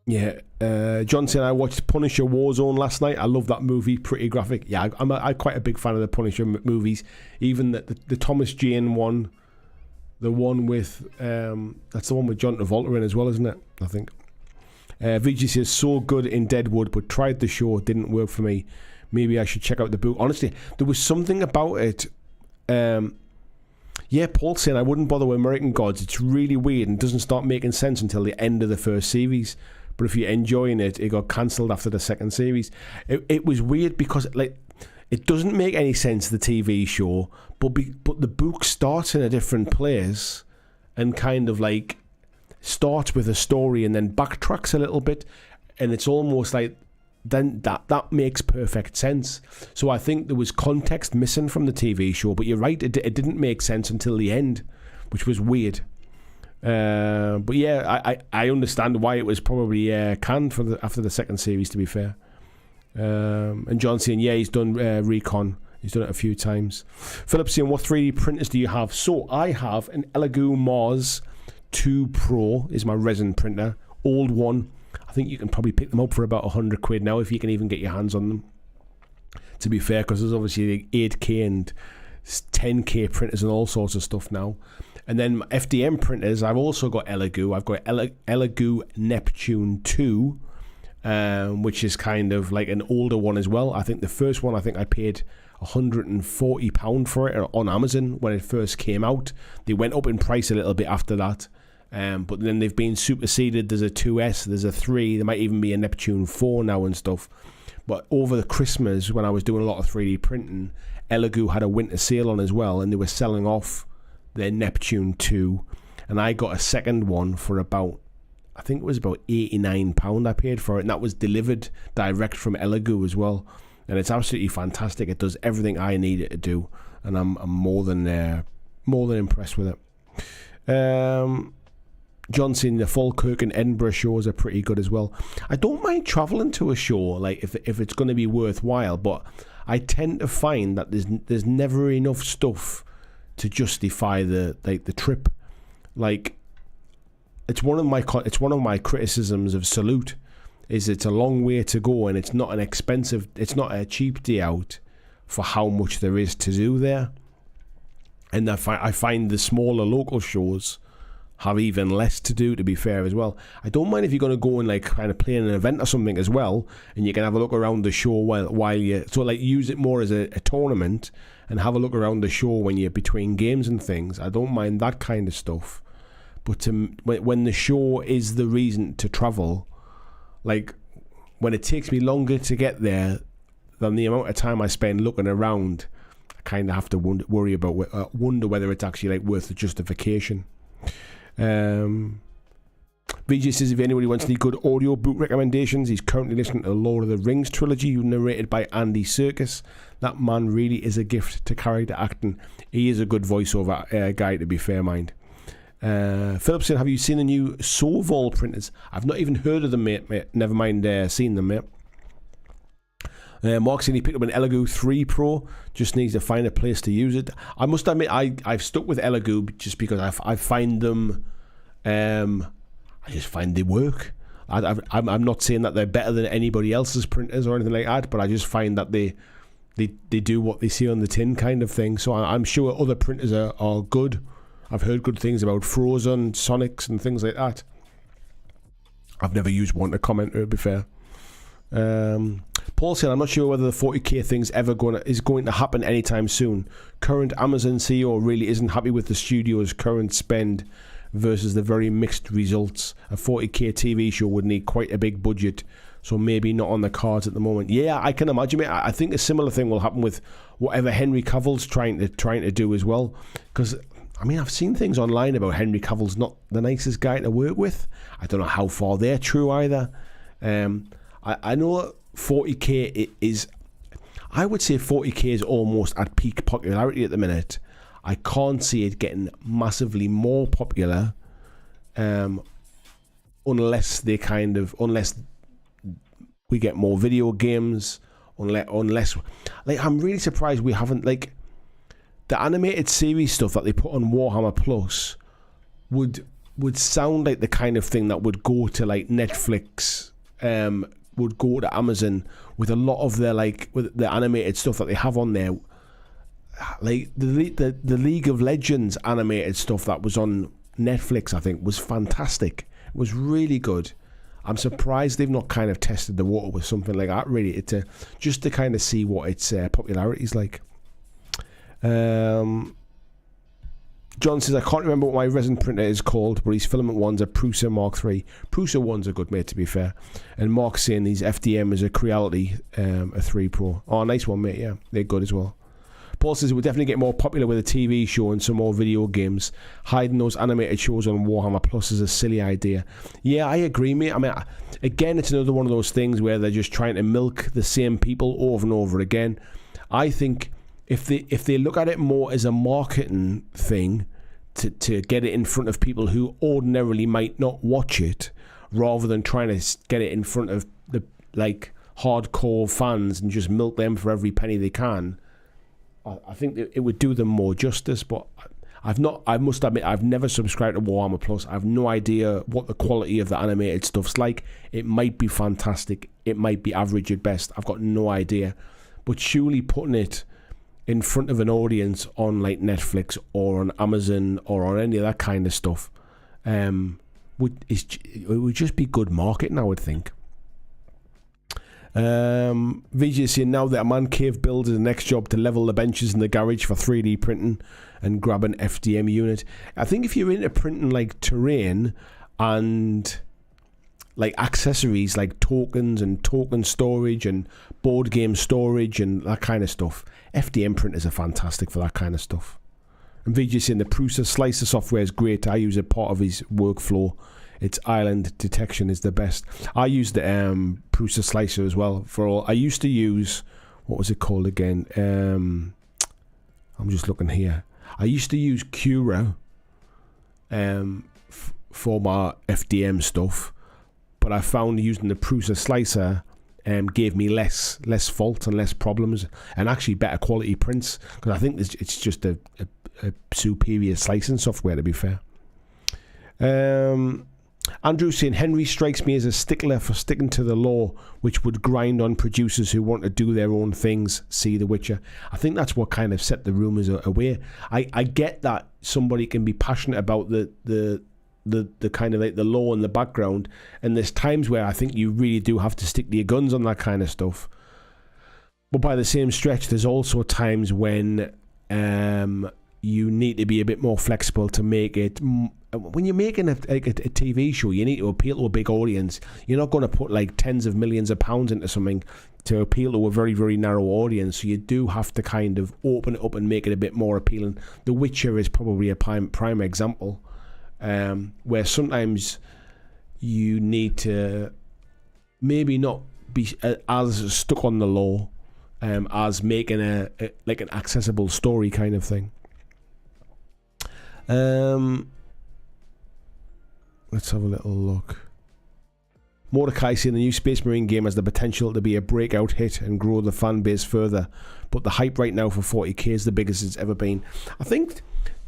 John saying I watched Punisher Warzone last night. I love that movie, pretty graphic. Yeah, I'm quite a big fan of the Punisher movies. Even the Thomas Jane one, the one with that's the one with John Travolta in as well, isn't it? I think. VG says so good in Deadwood, but tried the show, didn't work for me. Maybe I should check out the book. Honestly, there was something about it. Paul saying I wouldn't bother with American Gods. It's really weird and doesn't start making sense until the end of the first series. But if you're enjoying it, it got cancelled after the second series. It was weird because it doesn't make any sense, the TV show, but the book starts in a different place and kind of like starts with a story and then backtracks a little bit, and it's almost like then that makes perfect sense. So I think there was context missing from the TV show, but you're right, it didn't make sense until the end, which was weird. But yeah, I understand why it was probably canned after the second series, to be fair. And John saying, yeah, he's done Recon. He's done it a few times. Philip's saying, what 3D printers do you have? So I have an Elegoo Mars 2 Pro is my resin printer. Old one. I think you can probably pick them up for about 100 quid now if you can even get your hands on them. To be fair, because there's obviously 8K and 10K printers and all sorts of stuff now. And then FDM printers, I've also got Elegoo. I've got Elegoo Neptune 2, which is kind of like an older one as well. I think the first one, I paid £140 for it on Amazon when it first came out. They went up in price a little bit after that, but then they've been superseded. There's a 2S, there's a 3, there might even be a Neptune 4 now and stuff. But over the Christmas, when I was doing a lot of 3D printing, Elegoo had a winter sale on as well, and they were selling off their Neptune 2, and I got a second one for about, I think it was about £89 I paid for it, and that was delivered direct from Elegoo as well. And it's absolutely fantastic. It does everything I need it to do, and I'm more than impressed with it. John saying the Falkirk and Edinburgh shows are pretty good as well. I don't mind travelling to a show, like if it's going to be worthwhile, but I tend to find that there's never enough stuff to justify the trip. Like it's one of my criticisms of Salute. Is it's a long way to go, and it's not a cheap day out for how much there is to do there. And I find the smaller local shows have even less to do, to be fair, as well. I don't mind if you're going to go and like kind of play in an event or something as well, and you can have a look around the show while you use it more as a tournament and have a look around the show when you're between games and things. I don't mind that kind of stuff. But when the show is the reason to travel, like when it takes me longer to get there than the amount of time I spend looking around, I kind of have to wonder whether it's actually like worth the justification. VJ says if anybody wants any good audio book recommendations, he's currently listening to the Lord of the Rings trilogy, narrated by Andy Serkis. That man really is a gift to character acting. He is a good voiceover guy, to be fair, mind. Philip said, have you seen the new Sovol printers? I've not even heard of them, mate. Never mind seen them, mate. Mark said he picked up an Elegoo 3 Pro, just needs to find a place to use it. I must admit, I've stuck with Elegoo just because I find them, I just find they work. I'm not saying that they're better than anybody else's printers or anything like that, but I just find that they do what they see on the tin kind of thing. So I'm sure other printers are good. I've heard good things about Frozen, Sonics and things like that. I've never used one to comment, to be fair. Paul said, I'm not sure whether the 40k thing's is going to happen anytime soon. Current Amazon CEO really isn't happy with the studio's current spend versus the very mixed results. A 40k TV show would need quite a big budget, so maybe not on the cards at the moment. Yeah, I can imagine it. I think a similar thing will happen with whatever Henry Cavill's trying to do as well. Because I mean, I've seen things online about Henry Cavill's not the nicest guy to work with. I don't know how far they're true either. I know 40k is, I would say 40k is almost at peak popularity at the minute. I can't see it getting massively more popular unless we get more video games, unless like I'm really surprised we haven't, like, the animated series stuff that they put on Warhammer Plus would sound like the kind of thing that would go to like Netflix, would go to Amazon with a lot of their, like, with the animated stuff that they have on there. Like the League of Legends animated stuff that was on Netflix, I think, was fantastic. It was really good. I'm surprised they've not kind of tested the water with something like that, really, just to kind of see what its popularity is like. John says, I can't remember what my resin printer is called, but his filament one's a Prusa Mark III. Prusa one's a good, mate, to be fair. And Mark's saying his FDM is a Creality, a 3 Pro. Oh, nice one, mate, yeah. They're good as well. Paul says it will definitely get more popular with a TV show and some more video games. Hiding those animated shows on Warhammer Plus is a silly idea. Yeah, I agree, mate. I mean, again, it's another one of those things where they're just trying to milk the same people over and over again. I think if they look at it more as a marketing thing to get it in front of people who ordinarily might not watch it, rather than trying to get it in front of the, like, hardcore fans and just milk them for every penny they can, I think it would do them more justice, but I must admit, I've never subscribed to Warhammer Plus. I have no idea what the quality of the animated stuff's like. It might be fantastic. It might be average at best. I've got no idea. But surely putting it in front of an audience on like Netflix or on Amazon or on any of that kind of stuff, it would just be good marketing, I would think. VJ saying now that a man cave builds the next job to level the benches in the garage for 3D printing and grab an FDM unit. I think if you're into printing like terrain and like accessories like tokens and token storage and board game storage and that kind of stuff, FDM printers are fantastic for that kind of stuff. And VJ saying the Prusa slicer software is great. I use it part of his workflow. Its island detection is the best. I use the Prusa slicer as well. I used to use, what was it called again? I'm just looking here. I used to use Cura for my FDM stuff, but I found using the Prusa slicer gave me less fault and less problems, and actually better quality prints, because I think it's just a superior slicing software, to be fair. Andrew saying Henry strikes me as a stickler for sticking to the law, which would grind on producers who want to do their own things. See The Witcher. I think that's what kind of set the rumours away. I get that somebody can be passionate about the kind of like the law in the background, and there's times where I think you really do have to stick to your guns on that kind of stuff. But by the same stretch, there's also times when you need to be a bit more flexible to make it. When you're making a TV show, you need to appeal to a big audience. You're not going to put like tens of millions of pounds into something to appeal to a very, very narrow audience. So you do have to kind of open it up and make it a bit more appealing. The Witcher is probably a prime example, where sometimes you need to maybe not be as stuck on the law as making an accessible story kind of thing. Let's have a little look. Mordecai saying the new Space Marine game has the potential to be a breakout hit and grow the fan base further, but the hype right now for 40k is the biggest it's ever been. I think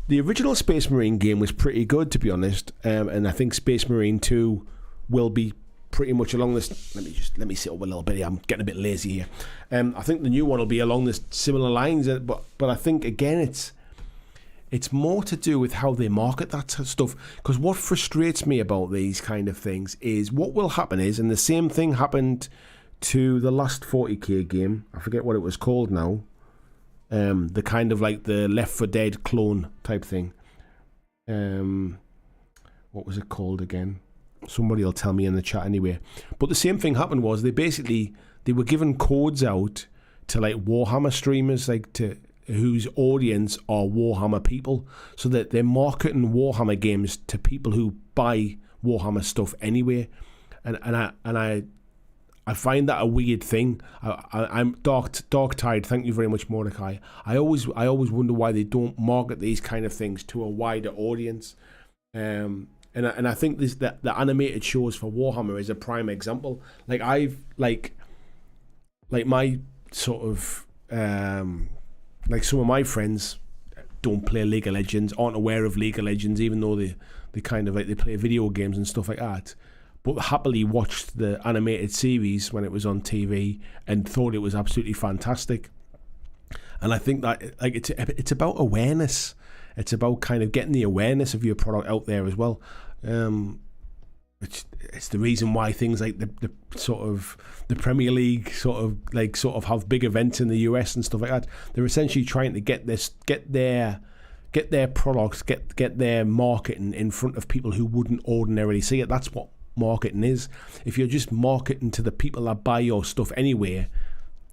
the original Space Marine game was pretty good, to be honest, and I think Space Marine 2 will be pretty much along this. Let me sit up a little bit here. I'm getting a bit lazy here. I think the new one will be along this similar lines, but I think again it's more to do with how they market that stuff. Because what frustrates me about these kind of things is what will happen is, and the same thing happened to the last 40k game. I forget what it was called now. The kind of like the Left 4 Dead clone type thing. What was it called again? Somebody will tell me in the chat anyway. But the same thing happened was they were giving codes out to like Warhammer streamers, like whose audience are Warhammer people, so that they're marketing Warhammer games to people who buy Warhammer stuff anyway, and I find that a weird thing. I'm Dark Tide. Thank you very much, Mordecai. I always wonder why they don't market these kind of things to a wider audience, and I think the animated shows for Warhammer is a prime example. Like my sort of like some of my friends don't play League of Legends, aren't aware of League of Legends, even though they kind of like they play video games and stuff like that, but happily watched the animated series when it was on TV and thought it was absolutely fantastic. And I think that like it's about awareness. It's about kind of getting the awareness of your product out there as well. It's the reason why things like the sort of the Premier League sort of have big events in the US and stuff like that. They're essentially trying to get their products, get their marketing in front of people who wouldn't ordinarily see it. That's what marketing is. If you're just marketing to the people that buy your stuff anyway,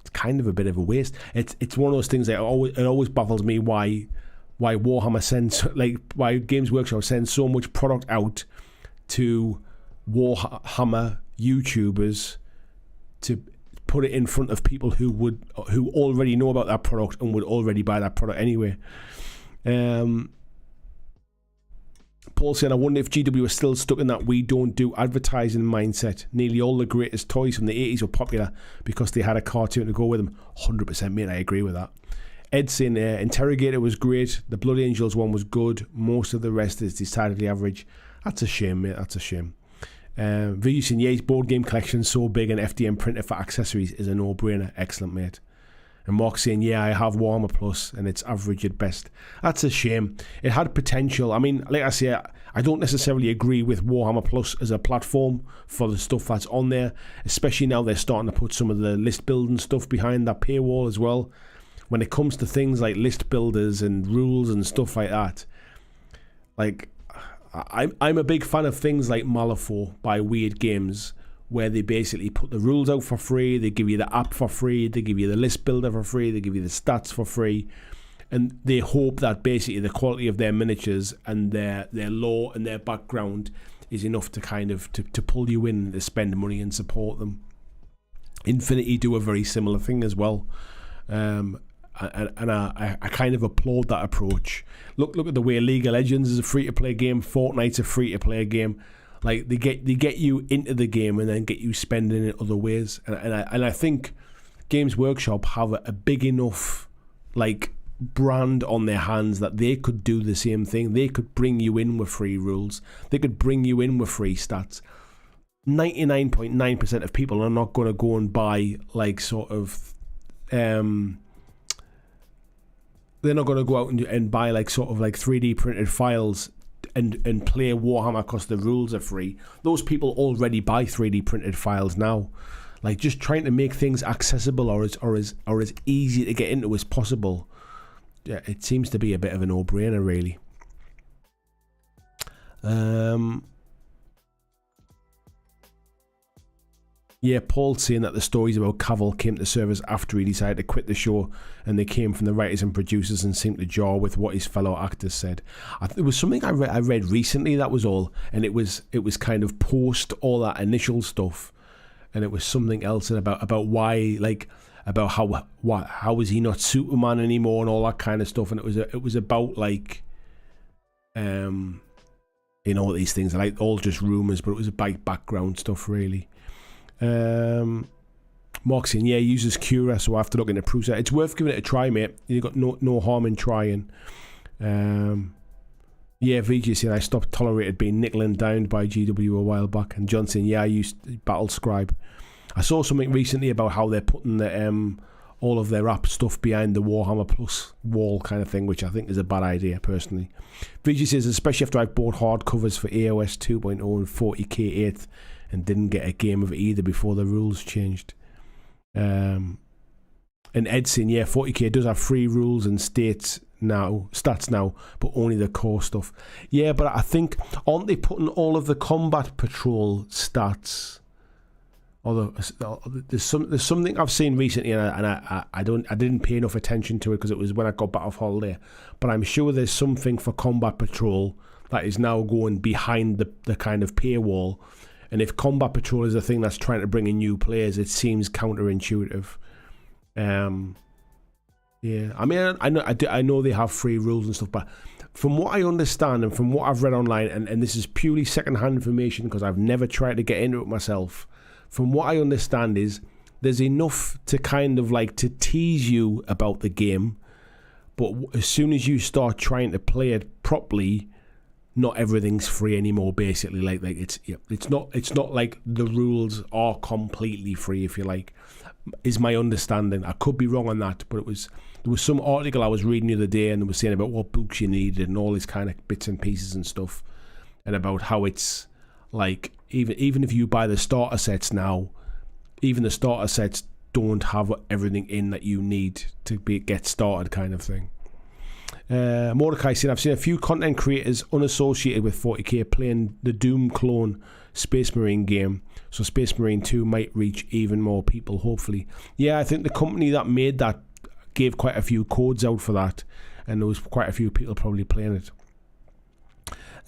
it's kind of a bit of a waste. It's one of those things that it always baffles me why Warhammer sends, like, why Games Workshop sends so much product out to Warhammer YouTubers to put it in front of people who already know about that product and would already buy that product anyway. Paul saying, I wonder if GW are still stuck in that we don't do advertising mindset. Nearly all the greatest toys from the 80s were popular because they had a cartoon to go with them. 100%, mate, I agree with that. Ed saying Interrogator was great. The Blood Angels one was good. Most of the rest is decidedly average. That's a shame, mate. That's a shame. Viju saying, yeah, his board game collection so big and FDM printer for accessories is a no-brainer. Excellent, mate. And Mark saying, yeah, I have Warhammer Plus and it's average at best. That's a shame. It had potential. I mean, like I say, I don't necessarily agree with Warhammer Plus as a platform for the stuff that's on there, especially now they're starting to put some of the list building stuff behind that paywall as well. When it comes to things like list builders and rules and stuff like that, like, I'm a big fan of things like Malifaux by Weird Games, where they basically put the rules out for free, they give you the app for free, they give you the list builder for free, they give you the stats for free, and they hope that basically the quality of their miniatures and their lore and their background is enough to kind of to pull you in, to spend money and support them. Infinity do a very similar thing as well, and I kind of applaud that approach. Look at the way League of Legends is a free-to-play game, Fortnite's a free-to-play game. Like they get you into the game and then get you spending it other ways, and I think Games Workshop have a big enough like brand on their hands that they could do the same thing. They could bring you in with free rules. They could bring you in with free stats. 99.9% of people are not going to go and buy like sort of they're not going to go out and buy like sort of like 3D printed files and play Warhammer because the rules are free. Those people already buy 3D printed files now. Like just trying to make things accessible or as easy to get into as possible. Yeah, it seems to be a bit of a no-brainer, really. Yeah, Paul's saying that the stories about Cavill came to service after he decided to quit the show, and they came from the writers and producers and seemed to jar with what his fellow actors said. It was something I read recently, that was all, and it was kind of post all that initial stuff, and it was something else about why, like, about how was he not Superman anymore and all that kind of stuff, and it was about like, you know, these things are like all just rumors, but it was about background stuff really. Mark saying, yeah, he uses Cura, so I have to look into Prusa. It's worth giving it a try, mate. You got no harm in trying. Yeah, VJ saying I stopped tolerated being nickel and downed by GW a while back, and John saying, yeah, I used Battle Scribe. I saw something recently about how they're putting the all of their app stuff behind the Warhammer Plus wall kind of thing, which I think is a bad idea personally. VJ says, especially after I bought hardcovers for AOS 2.0 and 40k 8th and didn't get a game of either before the rules changed. And Ed saying, yeah, 40k does have free rules and stats now, but only the core stuff. Yeah, but I think, aren't they putting all of the combat patrol stats? Although there's something I've seen recently, and I didn't pay enough attention to it because it was when I got back off holiday. But I'm sure there's something for combat patrol that is now going behind the kind of paywall. And if combat patrol is a thing that's trying to bring in new players, it seems counterintuitive. Yeah, I mean, I know they have free rules and stuff, but from what I understand and from what I've read online, and this is purely second-hand information because I've never tried to get into it myself. From what I understand is there's enough to kind of like to tease you about the game, but as soon as you start trying to play it properly, not everything's free anymore. Basically, like it's not like the rules are completely free, if you like. Is my understanding. I could be wrong on that, but there was some article I was reading the other day, and they were saying about what books you needed and all these kind of bits and pieces and stuff, and about how it's like even if you buy the starter sets now, even the starter sets don't have everything in that you need to get started, kind of thing. Mordecai said, I've seen a few content creators unassociated with 40k playing the Doom clone Space Marine game, so Space Marine 2 might reach even more people, hopefully. Yeah, I think the company that made that gave quite a few codes out for that, and there was quite a few people probably playing it.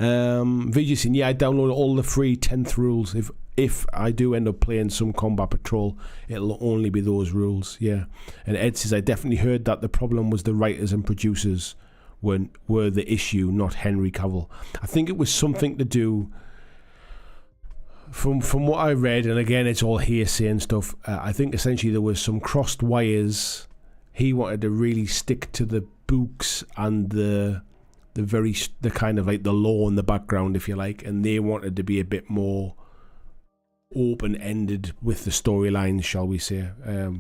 Vijay saying, yeah, I downloaded all the free 10th rules. If I do end up playing some combat patrol, it'll only be those rules. Yeah. And Ed says, I definitely heard that the problem was the writers and producers were the issue, not Henry Cavill. I think it was something to do, from what I read, and again it's all hearsay and stuff, I think essentially there was some crossed wires. he wanted to really stick to the books and the kind of like the lore in the background, if you like, and they wanted to be a bit more open-ended with the storylines, shall we say?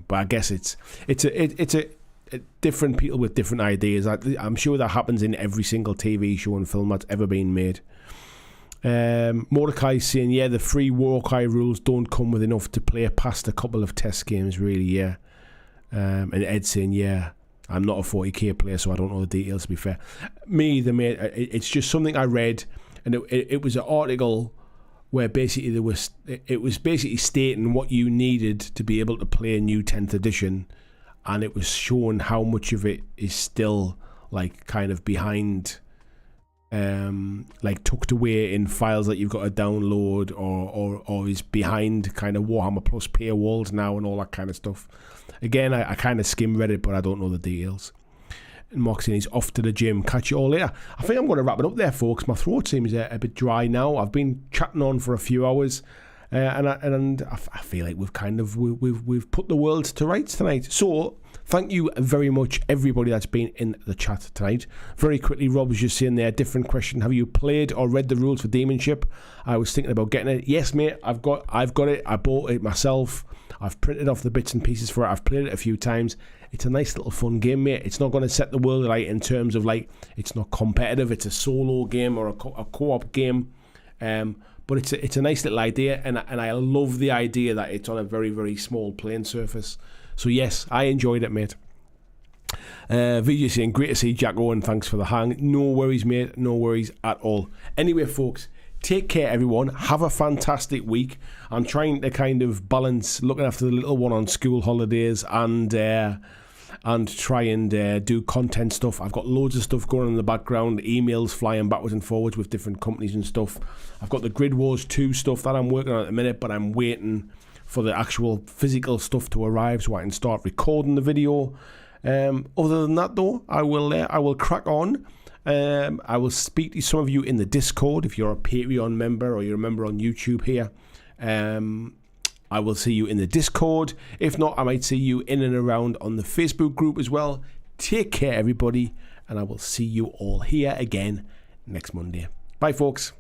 But I guess it's a different people with different ideas. I'm sure that happens in every single TV show and film that's ever been made. Mordecai's saying, yeah, the free Warcry rules don't come with enough to play past a couple of test games, really, yeah. And Ed's saying, yeah, I'm not a 40k player, so I don't know the details, to be fair. Me either, mate. It's just something I read, and it was an article where basically it was basically stating what you needed to be able to play a new 10th edition, and it was showing how much of it is still like kind of behind, like tucked away in files that you've got to download, or is behind kind of Warhammer Plus paywalls now and all that kind of stuff. Again, I kind of read it, but I don't know the details. And Mark saying he's off to the gym. Catch you all later. I think I'm going to wrap it up there, folks. My throat seems a bit dry now. I've been chatting on for a few hours, and I feel like we've put the world to rights tonight. So thank you very much, everybody that's been in the chat tonight. Very quickly, Rob was just saying there, different question. Have you played or read the rules for Demonship? I was thinking about getting it. Yes, mate, I've got it. I bought it myself. I've printed off the bits and pieces for it. I've played it a few times. It's a nice little fun game, mate. It's not going to set the world alight in terms of, like, it's not competitive. It's a solo game or a co-op game. But it's a nice little idea, and I love the idea that it's on a very, very small playing surface. So, yes, I enjoyed it, mate. VJ saying, great to see Jack Owen. Thanks for the hang. No worries, mate. No worries at all. Anyway, folks, take care, everyone. Have a fantastic week. I'm trying to kind of balance looking after the little one on school holidays and try and do content stuff. I've got loads of stuff going on in the background, emails flying backwards and forwards with different companies and stuff. I've got the Grid Wars 2 stuff that I'm working on at the minute, but I'm waiting for the actual physical stuff to arrive so I can start recording the video. Other than that, though, I will crack on. I will speak to some of you in the Discord if you're a Patreon member or you're a member on YouTube here. I will see you in the Discord. If not, I might see you in and around on the Facebook group as well. Take care, everybody, and I will see you all here again next Monday. Bye, folks.